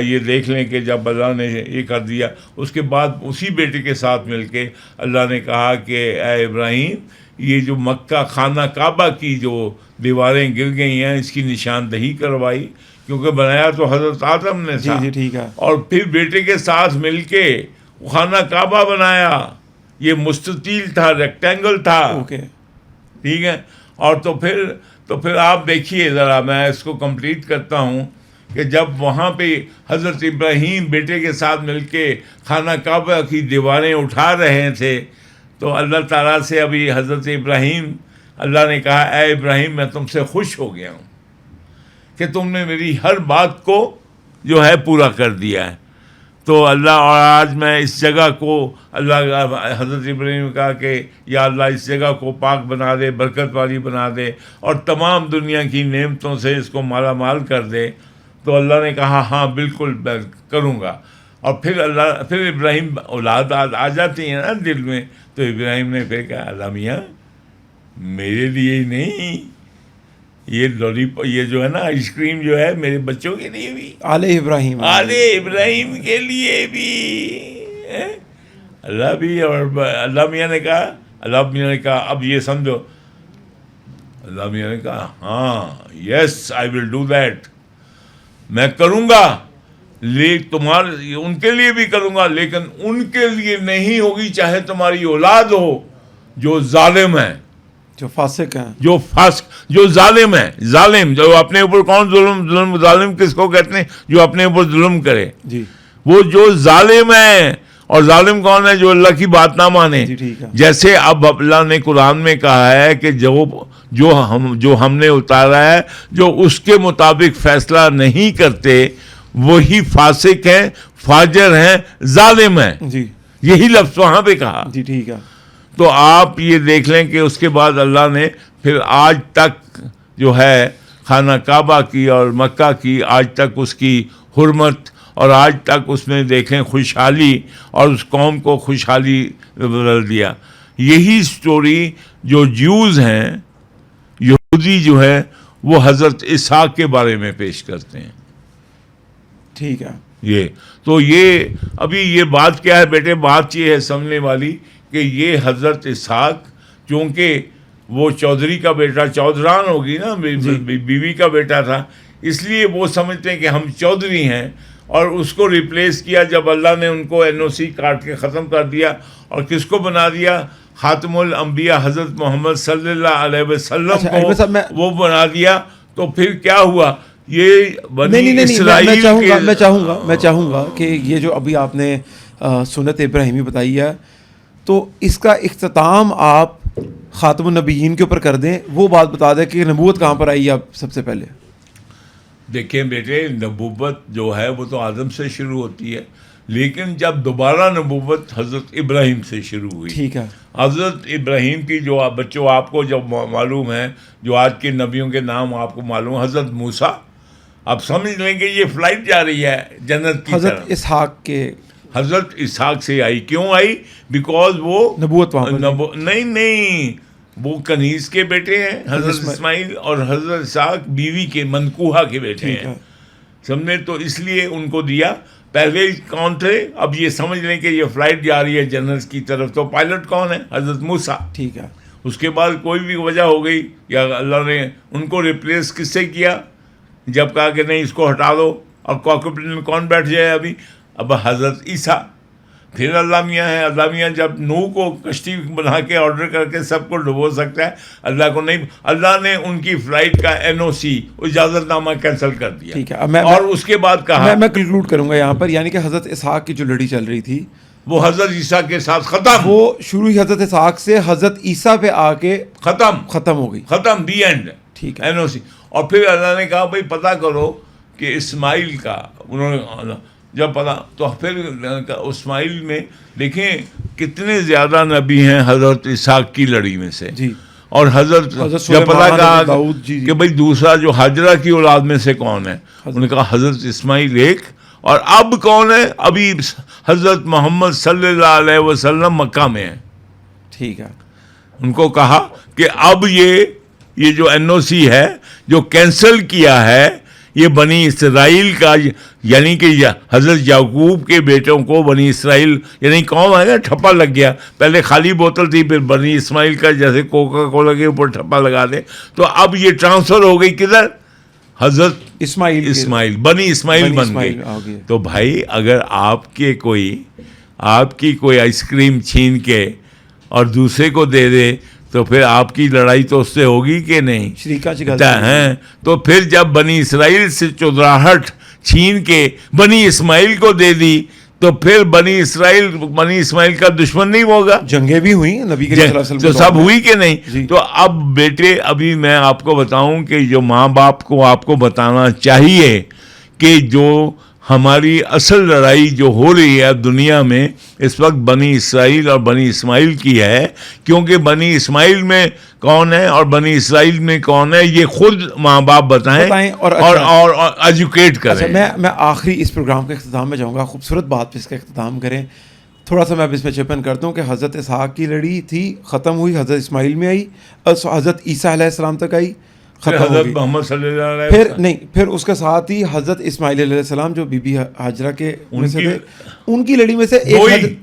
یہ دیکھ لیں کہ جب اللہ نے یہ کر دیا, اس کے بعد اسی بیٹے کے ساتھ مل کے اللہ نے کہا کہ اے ابراہیم, یہ جو مکہ خانہ کعبہ کی جو دیواریں گر گئی ہیں اس کی نشاندہی کروائی, کیونکہ بنایا تو حضرت آدم نے تھا. جی ٹھیک ہے. اور پھر بیٹے کے ساتھ مل کے خانہ کعبہ بنایا. یہ مستطیل تھا, ریکٹینگل تھا. ٹھیک ہے. اور تو پھر آپ دیکھیے ذرا, میں اس کو کمپلیٹ کرتا ہوں کہ جب وہاں پہ حضرت ابراہیم بیٹے کے ساتھ مل کے خانہ کعبہ کی دیواریں اٹھا رہے تھے, تو اللہ تعالیٰ سے ابھی حضرت ابراہیم, اللہ نے کہا اے ابراہیم میں تم سے خوش ہو گیا ہوں کہ تم نے میری ہر بات کو جو ہے پورا کر دیا ہے. تو اللہ, اور آج میں اس جگہ کو اللہ حضرت ابراہیم نے کہا کہ یا اللہ اس جگہ کو پاک بنا دے, برکت والی بنا دے, اور تمام دنیا کی نعمتوں سے اس کو مالا مال کر دے. تو اللہ نے کہا ہاں بالکل میں کروں گا. اور پھر ابراہیم اولاد آ جاتی ہیں نا دل میں, تو ابراہیم نے پھر کہا اللہ میاں میرے لیے ہی نہیں, یہ جو ہے نا آئس کریم جو ہے میرے بچوں کے لیے بھی, آل ابراہیم کے لیے بھی اللہ بھی. اور اللہ میاں نے کہا اب یہ سمجھو, اللہ میاں نے کہا ہاں یس آئی ول ڈو دیٹ, میں کروں گا, ان کے لیے بھی کروں گا, لیکن ان کے لیے نہیں ہوگی چاہے تمہاری اولاد ہو, جو ظالم ہیں, جو فاسق ہیں, جو فاسق, جو ظالم ہے, ظالم جو اپنے اوپر, کون ظالم کس کو کہتے ہیں؟ جو اپنے اوپر ظلم کرے, جی وہ جو ظالم ہے. اور ظالم کون ہے؟ جو اللہ کی بات نہ مانے. جی ٹھیک ہے. جیسے اب اللہ نے قرآن میں کہا ہے کہ جو ہم نے اتارا ہے, جو اس کے مطابق فیصلہ نہیں کرتے وہی فاسق ہیں, فاجر ہیں, ظالم ہیں. جی یہی لفظ وہاں پہ کہا. جی ٹھیک ہے. تو آپ یہ دیکھ لیں کہ اس کے بعد اللہ نے پھر آج تک جو ہے خانہ کعبہ کی اور مکہ کی, آج تک اس کی حرمت, اور آج تک اس میں دیکھیں خوشحالی, اور اس قوم کو خوشحالی بدل دیا. یہی سٹوری جو جیوز ہیں, یہودی جو ہے, وہ حضرت اسحاق کے بارے میں پیش کرتے ہیں. ٹھیک ہے. یہ ابھی یہ بات کیا ہے بیٹے؟ بات یہ ہے سمجھنے والی کہ یہ حضرت اسحاق چونکہ وہ چودھری کا بیٹا, چودھران ہوگی نا, بیوی کا بیٹا تھا, اس لیے وہ سمجھتے ہیں کہ ہم چودھری ہیں, اور اس کو ریپلیس کیا جب اللہ نے ان کو NOC کاٹ کے ختم کر دیا, اور کس کو بنا دیا؟ خاتم الانبیاء حضرت محمد صلی اللہ علیہ وسلم کو وہ بنا دیا. تو پھر کیا ہوا؟ یہ بنی اسرائیل کے, میں چاہوں گا کہ یہ جو ابھی آپ نے سنت ابراہیمی بتائی ہے, تو اس کا اختتام آپ خاتم النبیین کے اوپر کر دیں. وہ بات بتا دیں کہ نبوت کہاں پر آئی ہے سب سے پہلے. دیکھیں بیٹے, نبوت جو ہے وہ تو آدم سے شروع ہوتی ہے, لیکن جب دوبارہ نبوت حضرت ابراہیم سے شروع ہوئی. ٹھیک ہے. حضرت ابراہیم کی جو بچوں آپ کو جب معلوم ہے, جو آج کے نبیوں کے نام آپ کو معلوم, حضرت موسیٰ, آپ سمجھ لیں کہ یہ فلائٹ جا رہی ہے جنت کی حضرت طرف. اسحاق کے, حضرت اسحاق سے آئی. کیوں آئی؟ بیکاز وہ نبوت نہیں, وہ کنیز کے بیٹے ہیں حضرت اسماعیل, اور حضرت اسحاق بیوی کے منکوحہ کے بیٹے ہیں, سمجھے؟ تو اس لیے ان کو دیا. پہلے کون تھے؟ اب یہ سمجھ لیں کہ یہ فلائٹ جا رہی ہے جنت کی طرف, تو پائلٹ کون ہے؟ حضرت موسیٰ. ٹھیک ہے. اس کے بعد کوئی بھی وجہ ہو گئی, یا اللہ نے ان کو ریپلیس کس سے کیا؟ جب کہا کہ نہیں اس کو ہٹا دو, اور کاکپٹ میں کون بیٹھ جائے ابھی؟ اب حضرت عیسیٰ. پھر اللہ میاں ہے. اللہ میاں جب نوح کو کشتی بنا کے آرڈر کر کے سب کو ڈبو سکتا ہے, اللہ کو نہیں. اللہ نے ان کی فلائٹ کا NOC اجازت نامہ کینسل کر دیا. ٹھیک ہے. اور اس کے بعد کہا, میں کنکلوڈ کروں گا یہاں پر, یعنی کہ حضرت اسحاق کی جو لڑی چل رہی تھی وہ حضرت عیسیٰ کے ساتھ ختم. وہ شروع ہی حضرت اسحاق سے حضرت عیسیٰ پہ آ کے ختم ہو گئی. ختم, دی اینڈ. ٹھیک ہے. NOC. اور پھر اللہ نے کہا بھائی پتہ کرو کہ اسماعیل کا, انہوں نے جب پتا, تو پھر اسماعیل میں دیکھیں کتنے زیادہ نبی ہیں حضرت اسحاق کی لڑی میں سے. جی. اور حضرت جب پتا کہا کہ بھائی دوسرا جو حاجرہ کی اولاد میں سے کون ہے, انہوں نے کہا حضرت اسماعیل ایک, اور اب کون ہے؟ ابھی حضرت محمد صلی اللہ علیہ وسلم مکہ میں ہے. ٹھیک ہے. ان کو کہا کہ اب یہ جو NOC ہے جو کینسل کیا ہے, یہ بنی اسرائیل کا, یعنی کہ حضرت یعقوب کے بیٹوں کو بنی اسرائیل, یعنی قوم ہے نا, ٹھپا لگ گیا. پہلے خالی بوتل تھی, پھر بنی اسماعیل کا, جیسے کوکا کولا کے اوپر ٹھپا لگا دے, تو اب یہ ٹرانسفر ہو گئی کدھر؟ حضرت اسماعیل, بنی اسماعیل بن گئی. تو بھائی اگر آپ کی کوئی آئس کریم چھین کے اور دوسرے کو دے دے, تو پھر آپ کی لڑائی تو اس سے ہوگی کہ نہیں؟ ہیں. تو پھر جب بنی اسرائیل سے چودراہٹ چھین کے بنی اسماعیل کو دے دی, تو پھر بنی اسماعیل کا دشمن نہیں ہوگا. جنگیں بھی ہوئی نبی کے صلی اللہ علیہ وسلم تو سب ہوئی کہ نہیں؟ تو اب بیٹے ابھی میں آپ کو بتاؤں کہ جو ماں باپ کو آپ کو بتانا چاہیے کہ جو ہماری اصل لڑائی جو ہو رہی ہے دنیا میں اس وقت بنی اسرائیل اور بنی اسماعیل کی ہے, کیونکہ بنی اسماعیل میں کون ہے اور بنی اسرائیل میں کون ہے یہ خود ماں باپ بتائیں اور ایجوکیٹ کریں. میں آخری اس پروگرام کے اختتام میں جاؤں گا, خوبصورت بات پہ اس کا اختتام کریں. تھوڑا سا میں اب اس میں چپن کرتا ہوں کہ حضرت اسحاق کی لڑی تھی, ختم ہوئی, حضرت اسماعیل میں آئی, حضرت عیسیٰ علیہ السلام تک آئی, حضرت محمد صلی اللہ علیہ وسلم, پھر اس کے ساتھ ہی حضرت اسماعیل علیہ السلام جو بی بی حاجرہ کے میں سے تھے, ان کی لڑی میں سے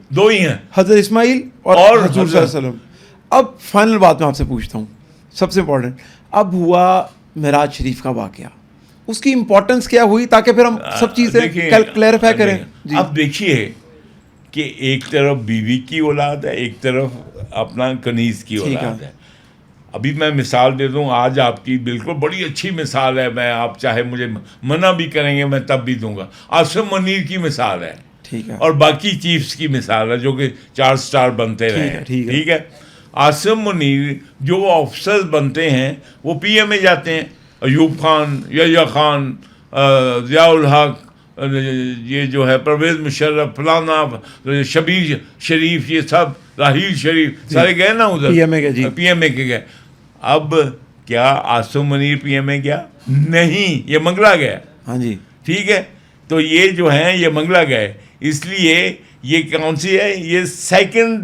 دو ہی ہیں, حضرت اسماعیل اور حضور صلی اللہ علیہ وسلم. اب فائنل بات میں آپ سے پوچھتا ہوں, سب سے امپورٹنٹ, اب ہوا معراج شریف کا واقعہ, اس کی امپورٹنس کیا ہوئی, تاکہ پھر ہم سب چیزیں کلیریفائی کریں. اب دیکھیے کہ ایک طرف بیوی کی اولاد ہے, ایک طرف اپنا کنیز کی اولاد ہے. ابھی میں مثال دے دوں, آج آپ کی بالکل بڑی اچھی مثال ہے, میں آپ چاہے مجھے منع بھی کریں گے میں تب بھی دوں گا. عاصم منیر کی مثال ہے, ٹھیک ہے, اور باقی چیفز کی مثال ہے جو کہ 4 سٹار بنتے رہے. ٹھیک ہے, عاصم منیر جو آفسر بنتے ہیں وہ پی ایم اے جاتے ہیں, ایوب خان, یحییٰ خان, ضیاء الحق, یہ جو ہے پرویز مشرف, فلانا, شبیر شریف, یہ سب, راحیل شریف, سارے گئے نا ادھر پی ایم اے کے گئے. اب کیا عاصم منیر پی ایم اے گیا؟ نہیں, یہ منگلا گیا. ہاں جی, ٹھیک ہے, تو یہ جو ہیں یہ منگلا گئے, اس لیے یہ کون سی ہے, یہ سیکنڈ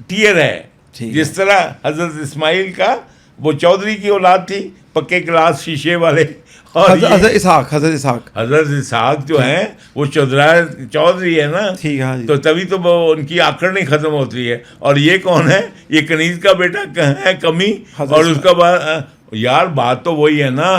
ٹیئر ہے. جس طرح حضرت اسماعیل کا وہ چودھری کی اولاد تھی, پکے گلاس شیشے والے, اور حضرت اسحاق جو ہیں وہ چودھری ہے نا, تو تبھی تو ان کی آکڑ نہیں ختم ہوتی ہے. اور یہ کون ہے, یہ کنیز کا بیٹا ہے کمی, اور اس کا بعد یار بات تو وہی ہے نا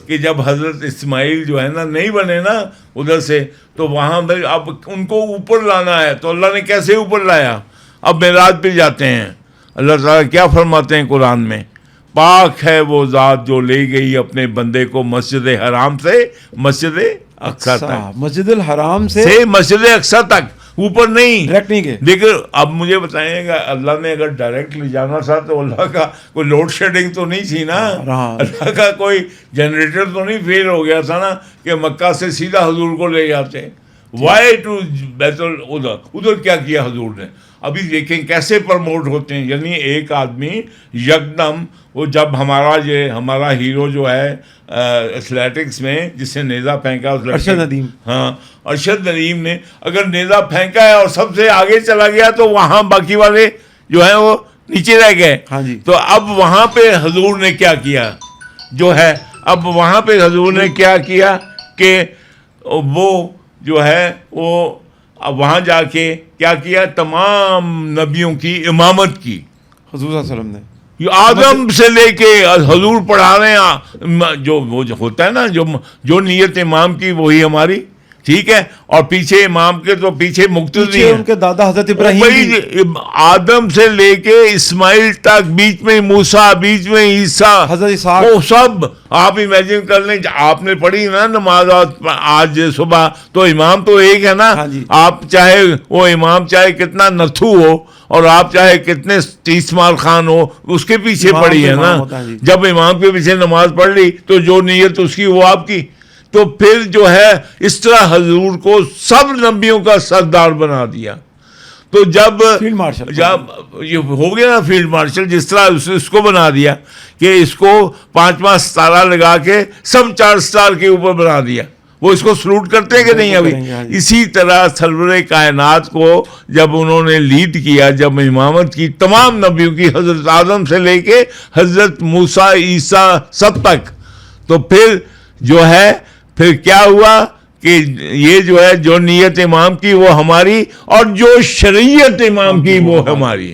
کہ جب حضرت اسماعیل جو ہے نا نہیں بنے نا ادھر سے, تو وہاں اب ان کو اوپر لانا ہے. تو اللہ نے کیسے اوپر لایا؟ اب معراج پہ جاتے ہیں. اللہ تعالیٰ کیا فرماتے ہیں قرآن میں, پاک ہے وہ ذات جو لے گئی اپنے بندے کو مسجد حرام سے مسجد اقصی تک, مسجد الحرام سے مسجد اقصی تک, اوپر نہیں, ڈائریکٹ نہیں گئے. دیکھیں اب مجھے بتائیں گا, اللہ نے اگر ڈائریکٹ لے جانا تھا تو اللہ کا کوئی لوڈ شیڈنگ تو نہیں تھی نا, اللہ کا کوئی جنریٹر تو نہیں فیل ہو گیا تھا نا کہ مکہ سے سیدھا حضور کو لے جاتے. وائی ٹو بیت ادھر کیا کیا حضور نے؟ ابھی دیکھیں کیسے پرموٹ ہوتے ہیں. یعنی ایک آدمی یکدم, وہ جب ہمارا ہیرو جو ہے ایتھلیٹکس میں جس نے نیزہ پھینکا, ارشد ندیم, ہاں ارشد ندیم نے اگر نیزہ پھینکا ہے اور سب سے آگے چلا گیا تو وہاں باقی والے جو ہیں وہ نیچے رہ گئے. ہاں جی, تو اب وہاں پہ حضور نے کیا کیا جو ہے, اب وہاں پہ حضور نے کیا کیا کہ وہ جو ہے وہ اب وہاں جا کے کیا کیا, تمام نبیوں کی امامت کی. حضور صلی اللہ علیہ وسلم نے آدم سے لے کے حضور پڑھا رہے ہیں, جو وہ ہوتا ہے نا جو نیت امام کی وہی ہماری, ٹھیک ہے. اور پیچھے امام کے تو پیچھے مقتدی ہیں, ان کے دادا حضرت ابراہیم, آدم سے لے کے اسماعیل تک, بیچ میں موسیٰ, بیچ میں عیسیٰ, حضرت اسحاق, وہ سب آپ امیجن کر لیں. آپ نے پڑھی نا نماز آج صبح, تو امام تو ایک ہے نا. آپ چاہے وہ امام چاہے کتنا نتھو ہو اور آپ چاہے کتنے 30 مال خان ہو, اس کے پیچھے پڑھی ہے نا. جب امام کے پیچھے نماز پڑھ لی تو جو نیت اس کی وہ آپ کی. تو پھر جو ہے اس طرح حضور کو سب نبیوں کا سردار بنا دیا. تو جب یہ ہو گیا نا فیلڈ مارشل, جس طرح اس کو بنا دیا کہ اس کو 5واں ستارہ لگا کے سب 4 سٹار کے اوپر بنا دیا. وہ اس کو سلوٹ کرتے ہیں کہ نہیں ابھی؟ اسی طرح سرور کائنات کو جب انہوں نے لیڈ کیا, جب امامت کی تمام نبیوں کی, حضرت آدم سے لے کے حضرت موسیٰ, عیسیٰ سب تک, تو پھر جو ہے پھر کیا ہوا کہ یہ جو ہے جو نیت امام کی وہ ہماری, اور جو شریعت امام کی وہ ہماری.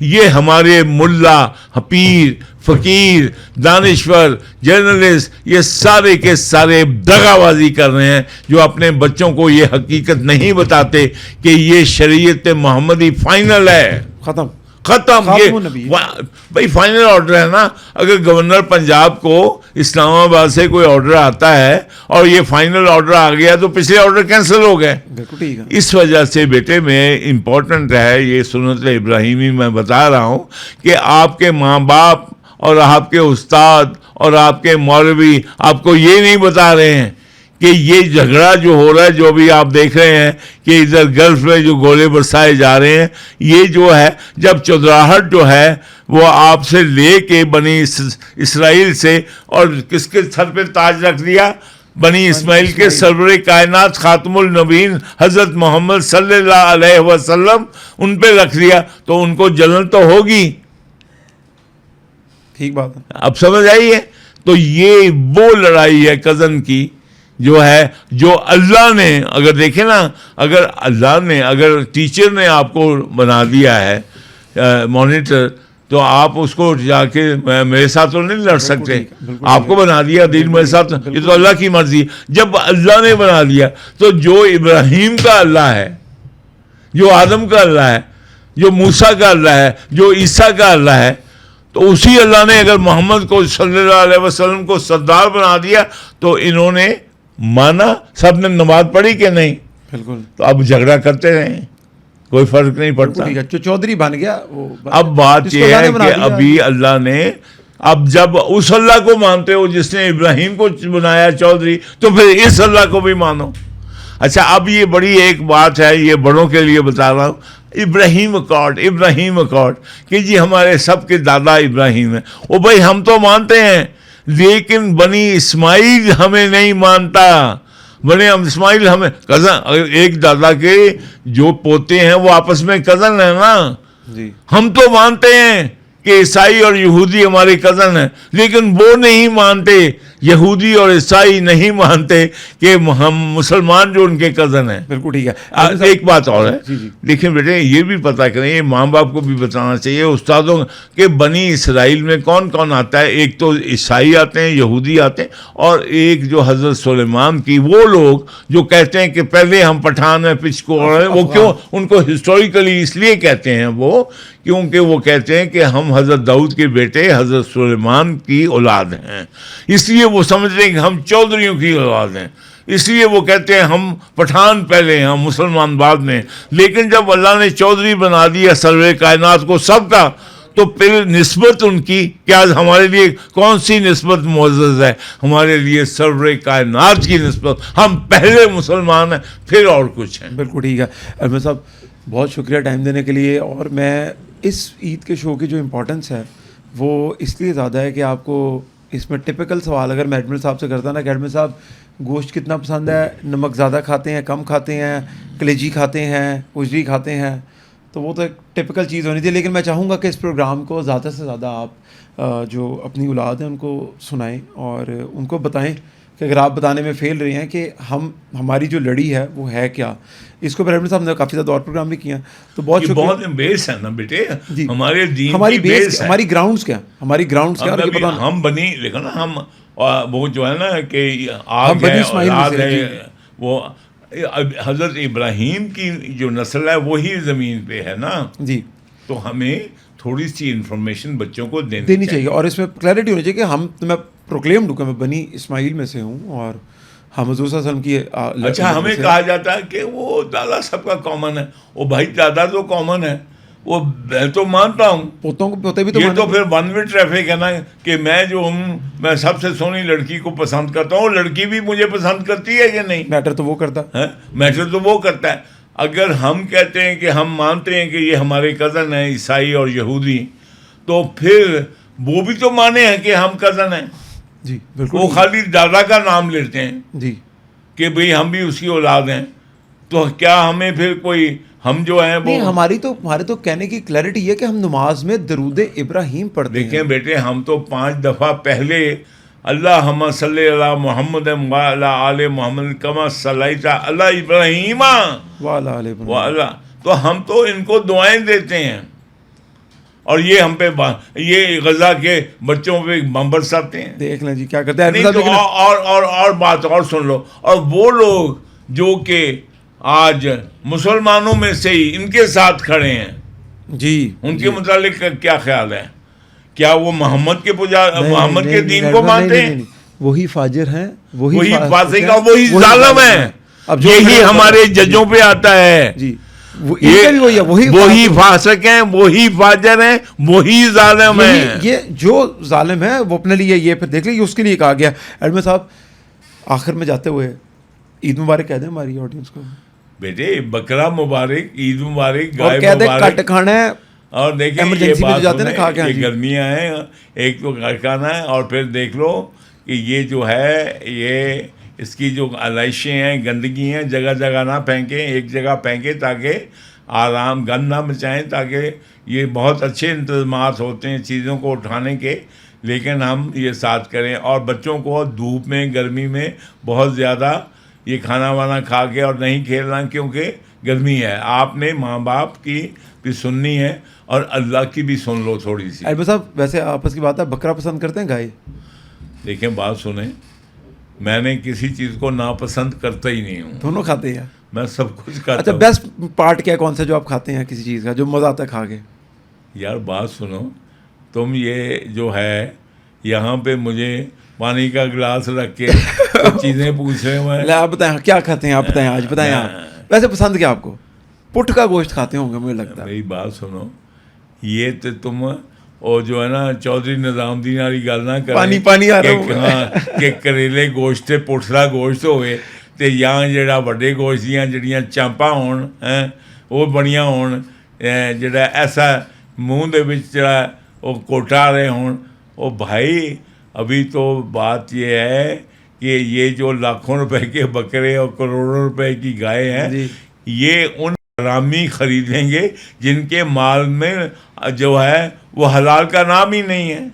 یہ ہمارے ملا, پیر, فقیر, دانشور, جرنلسٹ, یہ سارے کے سارے دغا بازی کر رہے ہیں, جو اپنے بچوں کو یہ حقیقت نہیں بتاتے کہ یہ شریعت محمدی فائنل ہے, ختم. یہ بھائی فائنل آرڈر ہے نا. اگر گورنر پنجاب کو اسلام آباد سے کوئی آرڈر آتا ہے اور یہ فائنل آرڈر آ گیا تو پچھلے آرڈر کینسل ہو گئے. اس وجہ سے بیٹے میں امپورٹنٹ ہے یہ سنت ابراہیمی, میں بتا رہا ہوں کہ آپ کے ماں باپ اور آپ کے استاد اور آپ کے مولوی آپ کو یہ نہیں بتا رہے ہیں کہ یہ جھگڑا جو ہو رہا ہے, جو بھی آپ دیکھ رہے ہیں کہ ادھر گلف میں جو گولے برسائے جا رہے ہیں, یہ جو ہے جب چودراہٹ جو ہے وہ آپ سے لے کے بنی اسرائیل سے, اور کس کے سر پہ تاج رکھ دیا, بنی اسماعیل کے سرور کائنات خاتم النبیین حضرت محمد صلی اللہ علیہ وسلم ان پہ رکھ دیا, تو ان کو جلن تو ہوگی. ٹھیک بات ہے, اب سمجھ آئیے. تو یہ وہ لڑائی ہے کزن کی جو ہے, جو اللہ نے, اگر دیکھیں نا, اگر اللہ نے, اگر ٹیچر نے آپ کو بنا دیا ہے مانیٹر, تو آپ اس کو جا کے میرے ساتھ تو نہیں لڑ سکتے. آپ کو بنا دیا دین میرے ساتھ, یہ تو اللہ کی مرضی. جب اللہ نے بنا دیا تو جو ابراہیم کا اللہ ہے, جو آدم کا اللہ ہے, جو موسیٰ کا اللہ ہے, جو عیسیٰ کا اللہ ہے, تو اسی اللہ نے اگر محمد کو صلی اللہ علیہ وسلم کو سردار بنا دیا تو انہوں نے مانا, سب نے نماز پڑھی کہ نہیں؟ بالکل. تو اب جھگڑا کرتے رہیں, کوئی فرق نہیں پڑتا. جو چودھری بن گیا وہ اب بات یہ ہے کہ ابھی اللہ نے, اب جب اس اللہ کو مانتے ہو جس نے ابراہیم کو بنایا چودھری, تو پھر اس اللہ کو بھی مانو. اچھا, اب یہ بڑی ایک بات ہے, یہ بڑوں کے لیے بتا رہا ہوں, ابراہیم اکارڈ کہ جی ہمارے سب کے دادا ابراہیم ہیں. وہ بھائی ہم تو مانتے ہیں لیکن بنی اسماعیل ہمیں نہیں مانتا. بنی اسماعیل ہمیں کزن, ایک دادا کے جو پوتے ہیں وہ آپس میں کزن ہیں نا. جی ہم تو مانتے ہیں کہ عیسائی اور یہودی ہمارے کزن ہیں, لیکن وہ نہیں مانتے, یہودی اور عیسائی نہیں مانتے کہ ہم مسلمان جو ان کے کزن ہیں. بالکل ٹھیک ہے. ایک بات اور ہے, جی. لیکن بیٹے یہ بھی پتہ کریں, یہ ماں باپ کو بھی بتانا چاہیے, استادوں کہ بنی اسرائیل میں کون کون آتا ہے. ایک تو عیسائی آتے ہیں, یہودی آتے ہیں, اور ایک جو حضرت سلیمان کی وہ لوگ جو کہتے ہیں کہ پہلے ہم پٹھان ہیں پچکور ہیں. وہ کیوں ان کو ہسٹوریکلی اس لیے کہتے ہیں وہ, کیونکہ وہ کہتے ہیں کہ ہم حضرت داؤد کے بیٹے حضرت سلیمان کی اولاد ہیں, اس لیے وہ سمجھتے ہیں کہ ہم چودھریوں کی اولاد ہیں, اس لیے وہ کہتے ہیں ہم پٹھان پہلے ہیں ہم مسلمان بعد میں. لیکن جب اللہ نے چودھری بنا دیا سرور کائنات کو سب کا, تو پھر نسبت ان کی کیا ہمارے لیے کون سی نسبت معزز ہے؟ ہمارے لیے سرور کائنات کی نسبت. ہم پہلے مسلمان ہیں پھر اور کچھ ہیں. بالکل ٹھیک ہے. ارمن صاحب بہت شکریہ ٹائم دینے کے لیے. اور میں اس عید کے شو کی جو امپورٹنس ہے وہ اس لیے زیادہ ہے کہ آپ کو اس میں ٹپیکل سوال اگر میں ایڈمن صاحب سے کرتا نا کہ ایڈمن صاحب گوشت کتنا پسند ہے, نمک زیادہ کھاتے ہیں کم کھاتے ہیں, کلیجی کھاتے ہیں اجری کھاتے ہیں, تو وہ تو ایک ٹپیکل چیز ہونی تھی. لیکن میں چاہوں گا کہ اس پروگرام کو زیادہ سے زیادہ آپ جو اپنی اولاد ہیں ان کو سنائیں اور ان کو بتائیں کہ اگر آپ بتانے میں فیل رہے ہیں کہ ہماری جو لڑی ہے وہ ہے کیا. اس کو ایڈمن صاحب نے کافی زیادہ اور پروگرام بھی کیے ہیں, تو بہت شکریہ. بہت بیس ہے نا بیٹے, ہمارے دین ہماری کی بیس ہے. ہماری گراؤنڈس کیا, ہماری گراؤنڈس کیا, ہم بنی دیکھو نا, ہم وہ جو ہے نا کہ آگ ہے اولاد ہے, وہ حضرت ابراہیم کی جو نسل ہے وہی زمین پہ ہے نا. جی, تو ہمیں تھوڑی سی انفارمیشن بچوں کو دینی چاہیے, اور اس میں کلیئرٹی ہونی چاہیے کہ میں پروکلیم کہ میں بنی اسماعیل میں سے ہوں اور ہم حضور صلی اللہ علیہ وسلم کی. اچھا, ہمیں کہا جاتا ہے کہ وہ دادا سب کا کامن ہے. وہ بھائی دادا تو کامن ہے, وہ میں تو مانتا ہوں, پوتوں کو پوتے بھی تو. یہ تو پھر ون وے ٹریفک ہے نا کہ میں جو ہوں میں سب سے سونی لڑکی کو پسند کرتا ہوں, لڑکی بھی مجھے پسند کرتی ہے کہ نہیں. میٹر تو وہ کرتا ہے, میٹر تو وہ کرتا ہے. اگر ہم کہتے ہیں کہ ہم مانتے ہیں کہ یہ ہمارے کزن ہیں عیسائی اور یہودی, تو پھر وہ بھی تو مانے ہیں کہ ہم کزن ہیں. جی بالکل. وہ خالی دادا کا نام لیتے ہیں جی کہ بھئی ہم بھی اس کی اولاد ہیں, تو کیا ہمیں پھر کوئی ہم جو ہیں وہ ہمارے تو کہنے کی کلیئرٹی یہ کہ ہم نماز میں درود ابراہیم پڑھتے ہیں. دیکھیں بیٹے, ہم تو 5 دفعہ پہلے اللہم صلی علی محمد وعلی آل محمد کما صلیت علی ابراہیم وعلی آل ابراہیم, تو ہم تو ان کو دعائیں دیتے ہیں, اور یہ ہم پہ یہ غزہ کے بچوں پہ بم برساتے ہیں. دیکھ لیں جی کیا کرتے ہیں. اور بات اور سن لو, اور وہ لوگ جو کہ آج مسلمانوں میں سے ہی ان کے ساتھ کھڑے ہیں, جی ان کے متعلق کیا خیال ہے؟ کیا وہ محمد کے دین کو مانتے ہیں؟ وہی فاجر ہیں, وہی فاسق اور وہی ظالم ہیں. یہی ہمارے ججوں پہ آتا ہے. جی, وہی فاسق ہیں, وہی فاجر ہیں, وہی ظالم ہیں. یہ جو ظالم ہے وہ اپنے لیے, یہ پھر دیکھ لیجیے اس کے لیے کہا گیا. ایڈمن صاحب آخر میں جاتے ہوئے عید مبارک کہہ دیں ہماری آڈینس کو. بیٹے بکرا مبارک, عید مبارک, گائے مبارک, کٹ کھانا ہے. اور دیکھیں یہ بات یہ گرمیاں ہیں, ایک تو گھر کھانا ہے, اور پھر دیکھ لو کہ یہ جو ہے یہ اس کی جو علائشیں ہیں, گندگی ہیں, جگہ جگہ نہ پھینکیں, ایک جگہ پھینکیں تاکہ آرام گند نہ مچائیں, تاکہ یہ بہت اچھے انتظامات ہوتے ہیں چیزوں کو اٹھانے کے, لیکن ہم یہ ساتھ کریں. اور بچوں کو دھوپ میں گرمی میں بہت زیادہ یہ کھانا وانا کھا کے اور نہیں کھیلنا, کیونکہ گرمی ہے. آپ نے ماں باپ کی بھی سننی ہے اور اللہ کی بھی سن لو تھوڑی سی. ایڈمن صاحب ویسے آپس کی بات ہے, بکرا پسند کرتے ہیں گائے؟ دیکھیں بات سنیں, میں نے کسی چیز کو ناپسند کرتا ہی نہیں ہوں. دونوں کھاتے ہیں. میں سب کچھ کھاتا اچھا ہوں. بیسٹ پارٹ کیا ہے, کون سا جو آپ کھاتے ہیں کسی چیز کا جو مزہ آتا ہے کھا کے؟ یار بات سنو, تم یہ جو ہے یہاں پہ مجھے پانی کا گلاس رکھ کے کچھ چیزیں پوچھ رہے ہو. لے آپ بتائیں کیا کھاتے ہیں, آپ بتائیں, آج بتائیں آپ. ویسے پسند کیا آپ کو؟ پٹ کا گوشت کھاتے ہوں گے مجھے لگتا ہے. میری بات سنو, یہ تو تم اور جو ہے نا چودھری نظام الدین والی گل نہ کریں پانی آ رہا ہاں کہ کریلے گوشت تے پٹھلا گوشت ہوئے تے یا جڑا وڈے گوشت دیاں جڑیاں چامپاں ہون وہ بڑیاں ہون, جڑا ایسا منہ دے وچ جڑا وہ کوٹا آ رہے ہون. او بھائی ابھی تو بات یہ ہے کہ یہ جو لاکھوں روپے کے بکرے اور کروڑوں روپے کی گائے ہیں یہ ان حرامی خریدیں گے جن کے مال میں جو ہے وہ حلال کا نام ہی نہیں ہے.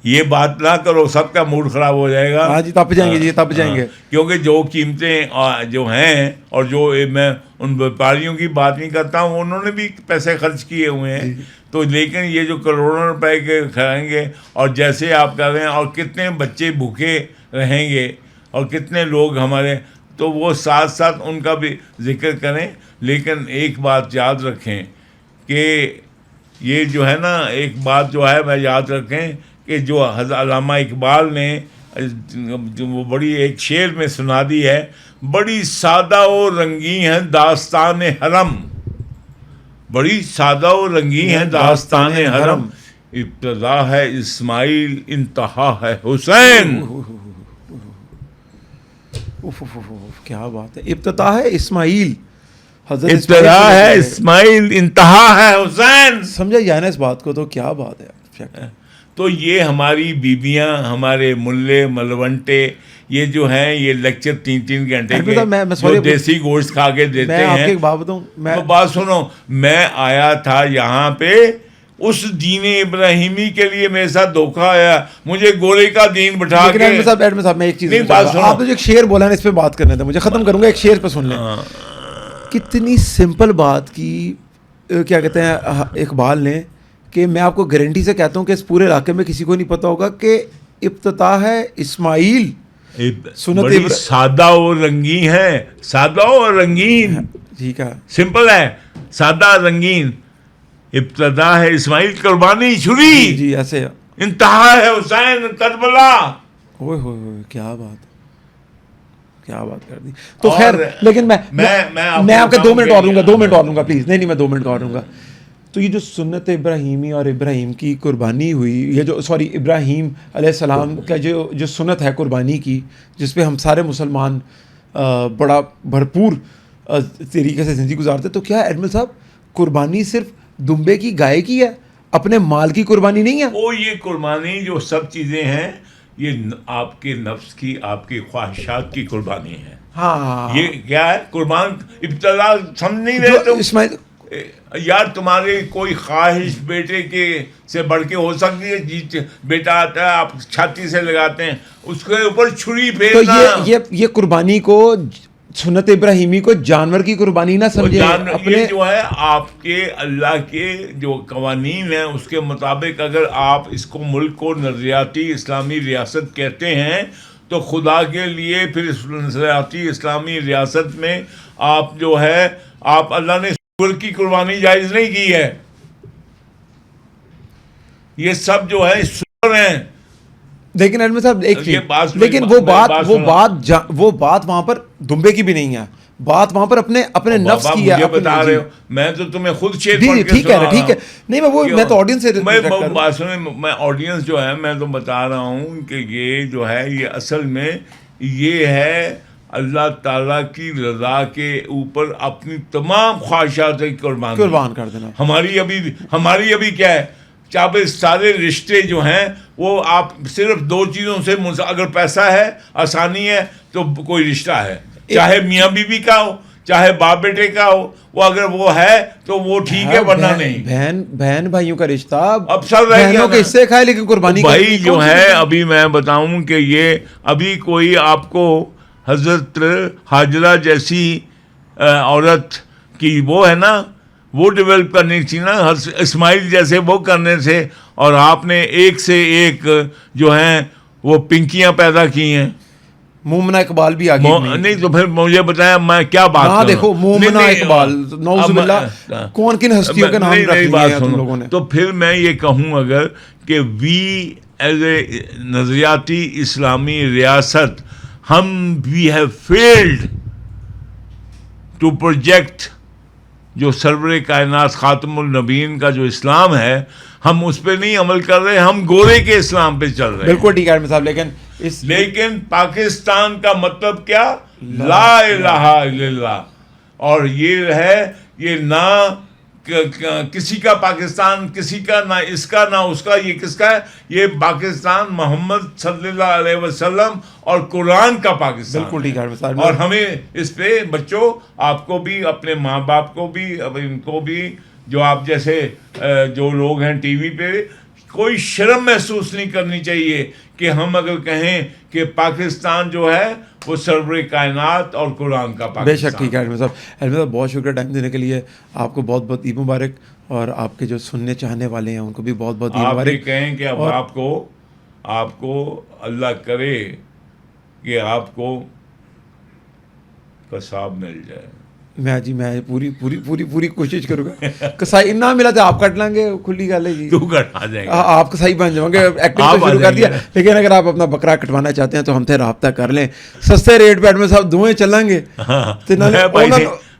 یہ بات نہ کرو, سب کا موڈ خراب ہو جائے گا. ہاں جی تپ جائیں گے جی, تپ جائیں گے. کیونکہ جو قیمتیں جو ہیں اور جو میں ان ویپاریوں کی بات نہیں کرتا ہوں, انہوں نے بھی پیسے خرچ کیے ہوئے ہیں. تو لیکن یہ جو کروڑوں روپے کے کھائیں گے اور جیسے آپ کر رہے ہیں, اور کتنے بچے بھوکے رہیں گے اور کتنے لوگ ہمارے, تو وہ ساتھ ساتھ ان کا بھی ذکر کریں. لیکن ایک بات یاد رکھیں کہ یہ جو ہے نا, ایک بات جو ہے میں یاد رکھیں کہ جو علامہ اقبال نے وہ بڑی ایک شعر میں سنا دی ہے, بڑی سادہ و رنگی ہے داستان حرم, بڑی سادہ و رنگی ہے داستان حرم, ابتدا ہے اسماعیل انتہا ہے حسین. کیا بات ہے, ابتدا ہے اسماعیل, حضرت ابتدا ہے اسماعیل انتہا ہے حسین. سمجھا جانا اس بات کو, تو کیا بات ہے. تو یہ ہماری بیویاں, ہمارے ملے ملونٹے, یہ جو ہیں یہ لیکچر 3-3 گھنٹے کے جو دیسی گوشت کھا کے دیتے ہیں. میں آپ کی ایک بات بتاؤں, میں بات سنو, میں آیا تھا یہاں پہ اس دین ابراہیمی کے لیے, میرے ساتھ دھوکہ آیا, مجھے گولے کا دین بٹھا کے. ایڈمن صاحب میں ایک چیز, آپ نے جو ایک شعر بولا نا اس پہ بات کرنے تھے, مجھے ختم کروں گا ایک شعر پہ سن لیں. کتنی سمپل بات کی, کیا کہتے ہیں اقبال نے, کہ میں آپ کو گارنٹی سے کہتا ہوں کہ اس پورے علاقے میں کسی کو نہیں پتا ہوگا کہ ابتدا ہے اسماعیل, بڑی سادہ و رنگین ہے, سادہ و رنگین, ٹھیک ہے, سمپل ہے, سادہ رنگین, ابتدا ہے اسماعیل قربانی چھری, جی ایسے, انتہا ہے حسین کربلا. اوئے ہوئے کیا بات, کیا بات کر دی. تو خیر, لیکن میں آپ کے 2 منٹ اور لوں گا, 2 منٹ اور لوں گا پلیز. نہیں میں 2 منٹ اور لوں گا. تو یہ جو سنت ابراہیمی اور ابراہیم کی قربانی ہوئی, یہ جو ابراہیم علیہ السلام کا جو سنت ہے قربانی کی, جس پہ ہم سارے مسلمان بڑا بھرپور طریقے سے زندگی گزارتے, تو کیا ایڈمل صاحب قربانی صرف دمبے کی گائے کی ہے, اپنے مال کی قربانی نہیں ہے؟ وہ یہ قربانی جو سب چیزیں ہیں یہ آپ کے نفس کی, آپ کی خواہشات کی قربانی ہے. ہاں یہ کیا ہے قربان, ابتدا سمجھ نہیں رہے تم اسماعیل یار, تمہاری کوئی خواہش بیٹے کے سے بڑھ کے ہو سکتی ہے؟ جی بیٹا آتا ہے, آپ چھاتی سے لگاتے ہیں, اس کے اوپر چھری پھیرنا. تو یہ قربانی کو, سنت ابراہیمی کو جانور کی قربانی نہ سمجھے. یہ جو ہے آپ کے اللہ کے جو قوانین ہیں اس کے مطابق اگر آپ اس کو ملک کو نظریاتی اسلامی ریاست کہتے ہیں تو خدا کے لیے پھر اس نظریاتی اسلامی ریاست میں آپ جو ہے, آپ اللہ نے سور کی قربانی جائز نہیں کی ہے. یہ سب جو ہے سور ہیں. لیکن ایڈمن صاحب ایک چیز, لیکن وہ بات وہاں پر دمبے کی بھی نہیں ہے, بات وہاں پر اپنے نفس کی ہے. بتا رہے ہو, میں تو تمہیں خود شیئر پڑھ کے ٹھیک ہے. نہیں میں تو آڈینس سے بات سنیں, میں آڈینس جو ہے میں تو بتا رہا ہوں کہ یہ جو ہے یہ اصل میں یہ ہے اللہ تعالیٰ کی رضا کے اوپر اپنی تمام خواہشات قربان کر دینا. ہماری ابھی کیا ہے, چاہے سارے رشتے جو ہیں وہ آپ صرف 2 چیزوں سے, اگر پیسہ ہے, آسانی ہے, تو کوئی رشتہ ہے, چاہے میاں بیوی کا ہو, چاہے باپ بیٹے کا ہو, وہ اگر وہ ہے تو وہ ٹھیک ہے, ورنہ نہیں. بہن بھائیوں کا رشتہ اب سب رہ گیا کے حصے کھائے, لیکن قربانی بھائی جو ہے, ابھی میں بتاؤں کہ یہ ابھی کوئی آپ کو حضرت حاجرہ جیسی عورت کی وہ ہے نا, وہ ڈیولپ کرنی تھی نا, اسماعیل جیسے وہ کرنے تھے, اور آپ نے ایک سے ایک جو ہیں وہ پنکیاں پیدا کی ہیں. مومنہ اقبال بھی آگے نہیں تو پھر مجھے بتایا میں کیا بات ہاں کروں. دیکھو مومنہ اقبال نعوذ باللہ کون کن ہستیوں کے نام رکھ لیے ہیں تم لوگوں نے. تو پھر میں یہ کہوں اگر کہ وی ایز اے نظریاتی اسلامی ریاست ہم we have failed to project جو سرور کائنات خاتم النبیین کا جو اسلام ہے ہم اس پہ نہیں عمل کر رہے, ہم گورے کے اسلام پہ چل رہے ہیں. بالکل ٹھیک ہے صاحب, لیکن پاکستان کا مطلب کیا؟ لا الہ الا اللہ. اور یہ ہے یہ نہ کسی کا پاکستان, کسی کا نہ اس کا نہ اس کا, یہ کس کا ہے؟ یہ پاکستان محمد صلی اللہ علیہ وسلم اور قرآن کا پاکستان. بالکل ٹھیک ہے. اور ہمیں اس پہ بچوں, آپ کو بھی, اپنے ماں باپ کو بھی, ان کو بھی, جو آپ جیسے جو لوگ ہیں ٹی وی پہ, کوئی شرم محسوس نہیں کرنی چاہیے کہ ہم اگر کہیں کہ پاکستان جو ہے وہ سرور کائنات اور قرآن کا پاکستان. بے شک ٹھیک ہے ایڈمن صاحب, بہت شکریہ ٹائم دینے کے لیے. آپ کو بہت بہت عید مبارک, اور آپ کے جو سننے چاہنے والے ہیں ان کو بھی بہت بہت عید مبارک. آپ کہیں کہ اب آپ کو اللہ کرے کہ آپ کو قصاب مل جائے. میں پوری کوشش کروں گا. کسائی نہ ملا تو آپ کٹ لیں گے, کھلی گل ہے جی. تو کٹا جائیں گے, آپ کسائی بن جاؤں گے. ایکٹنگ تو شروع کر دیا, لیکن اگر آپ اپنا بکرا کٹوانا چاہتے ہیں تو ہم سے رابطہ کر لیں. سستے ریٹ پہ ایڈمن صاحب دونوں چلیں گے.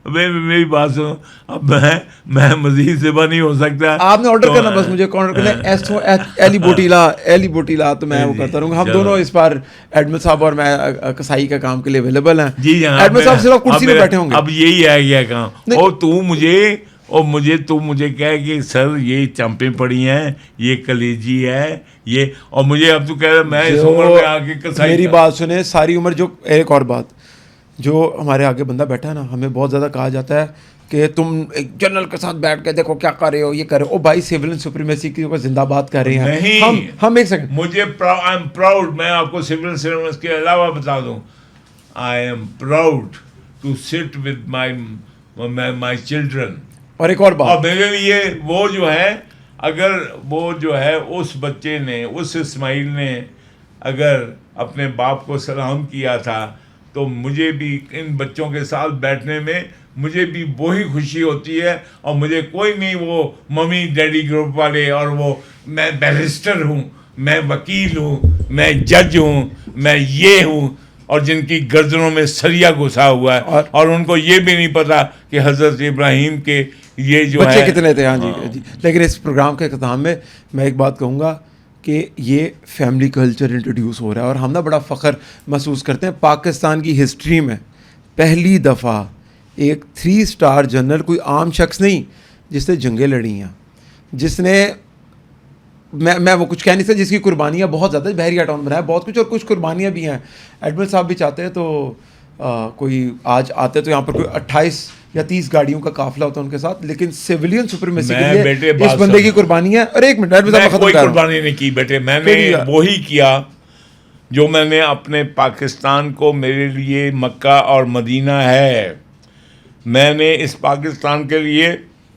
میری بات سنو, اب میں مزید سیوا نہیں ہو سکتا. آپ نے آرڈر کرنا, بس مجھے آرڈر کرنا ایلی بوٹیلا تو میں وہ کرتا رہوں گا. ہم دونوں اس بار ایڈمن صاحب اور میں کسائی کا کام کے لیے اویلیبل ہیں. جی ایڈمن صاحب صرف کرسی پہ بیٹھے ہوں گے. اب یہی آ گیا کام. اور تو مجھے کہے کہ سر یہ چمپیں پڑی ہیں, یہ کلیجی ہے, یہ, اور مجھے اب تو کہہ رہا میں اس عمر میں آ کے کسائی. میری بات سنیں, ساری عمر جو, ایک اور بات, جو ہمارے آگے بندہ بیٹھا ہے نا, ہمیں بہت زیادہ کہا جاتا ہے کہ تم ایک جنرل کے ساتھ بیٹھ کے دیکھو کیا کر رہے ہو, یہ کر رہے ہو. او بھائی سول اینڈ سپریمیسی کی زندہ باد کر رہے ہیں ہم. ایک سیکنڈ, مجھے آئی ایم پراؤڈ, میں آپ کو سول سروس کے علاوہ بتا دوں, I am proud to sit with my children. اور ایک اور بات, اور میرے لیے وہ جو ہے, اگر وہ جو ہے اس بچے نے, اس اسماعیل نے اگر اپنے باپ کو سلام کیا تھا, تو مجھے بھی ان بچوں کے ساتھ بیٹھنے میں مجھے بھی وہی خوشی ہوتی ہے. اور مجھے کوئی نہیں وہ ممی ڈیڈی گروپ والے, اور وہ میں بیرسٹر ہوں, میں وکیل ہوں, میں جج ہوں, میں یہ ہوں, اور جن کی گردنوں میں سریا گھسا ہوا ہے, اور ان کو یہ بھی نہیں پتا کہ حضرت ابراہیم کے یہ جو بچے کتنے تھے. ہاں جی. لیکن اس پروگرام کے اختتام میں میں ایک بات کہوں گا کہ یہ فیملی کلچر انٹروڈیوس ہو رہا ہے, اور ہم نا بڑا فخر محسوس کرتے ہیں. پاکستان کی ہسٹری میں پہلی دفعہ ایک 3 اسٹار جنرل, کوئی عام شخص نہیں جس نے جنگیں لڑی ہیں, جس نے, میں وہ کچھ کہہ نہیں سکتا, جس کی قربانیاں بہت زیادہ, بحریہ ٹاؤن بنایا بہت کچھ, اور کچھ قربانیاں بھی ہیں. ایڈمن صاحب بھی چاہتے ہیں تو کوئی آج آتے تو یہاں پر کوئی 28 یا 30 گاڑیوں کا قافلہ ہوتا ہے ان کے ساتھ, لیکن سیویلین سپریمیسی کے لیے اس بندے کی قربانی ہے. اور ایک منٹ, میں کوئی قربانی نہیں کی بیٹے, میں نے وہی کیا جو میں نے اپنے پاکستان کو, میرے لیے مکہ اور مدینہ ہے. میں نے اس پاکستان کے لیے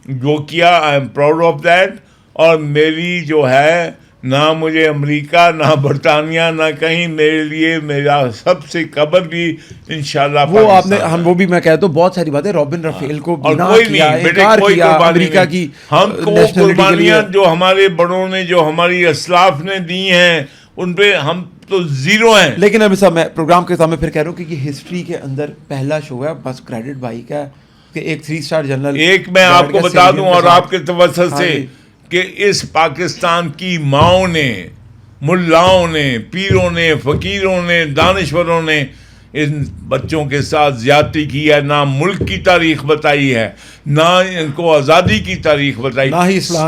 جو کیا, آئی ایم پراؤڈ آف دیٹ. اور میری جو ہے, نہ مجھے امریکہ, نہ برطانیہ, نہ کہیں, میرے لیے میرا سب سے قبر بھی انشاءاللہ وہ آپ نے, ہم وہ بھی میں کہتا ہوں بہت ساری باتیں, رابن رفیل کو بنا کیا, انکار کیا امریکہ کی, ہم کو قربانیاں جو ہمارے بڑوں نے, جو ہماری اسلاف نے دی ہیں, ان پہ ہم تو زیرو ہیں. لیکن ابھی صاحب میں پروگرام کے سامنے پھر کہہ رہا ہوں کہ یہ ہسٹری کے اندر پہلا شو ہے, بس کریڈٹ بھائی کا ہے کہ ایک 3 اسٹار جنرل. ایک میں آپ کو بتا دوں, اور آپ کے توسط سے, کہ اس پاکستان کی ماؤں نے, ملاؤں نے, پیروں نے, فقیروں نے, دانشوروں نے ان بچوں کے ساتھ زیادتی کی ہے. نہ ملک کی تاریخ بتائی ہے, نہ ان کو آزادی کی تاریخ بتائی,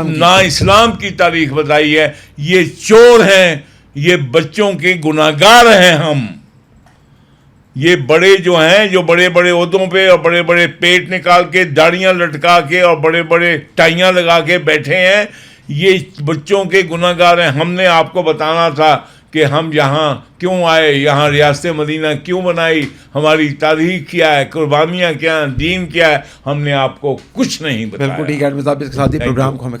نہ اسلام کی تاریخ بتائی ہے. یہ چور ہیں, یہ بچوں کے گناہگار ہیں. ہم یہ بڑے جو ہیں, جو بڑے بڑے عہدوں پہ, اور بڑے بڑے پیٹ نکال کے, داڑیاں لٹکا کے, اور بڑے بڑے ٹائیاں لگا کے بیٹھے ہیں, یہ بچوں کے گناہگار ہیں. ہم نے آپ کو بتانا تھا کہ ہم یہاں کیوں آئے, یہاں ریاست مدینہ کیوں بنائی, ہماری تاریخ کیا ہے, قربانیاں کیا ہیں, دین کیا ہے. ہم نے آپ کو کچھ نہیں بتایا. بالکل ٹھیک ہے, اس کے ساتھ ہی پروگرام کو ہم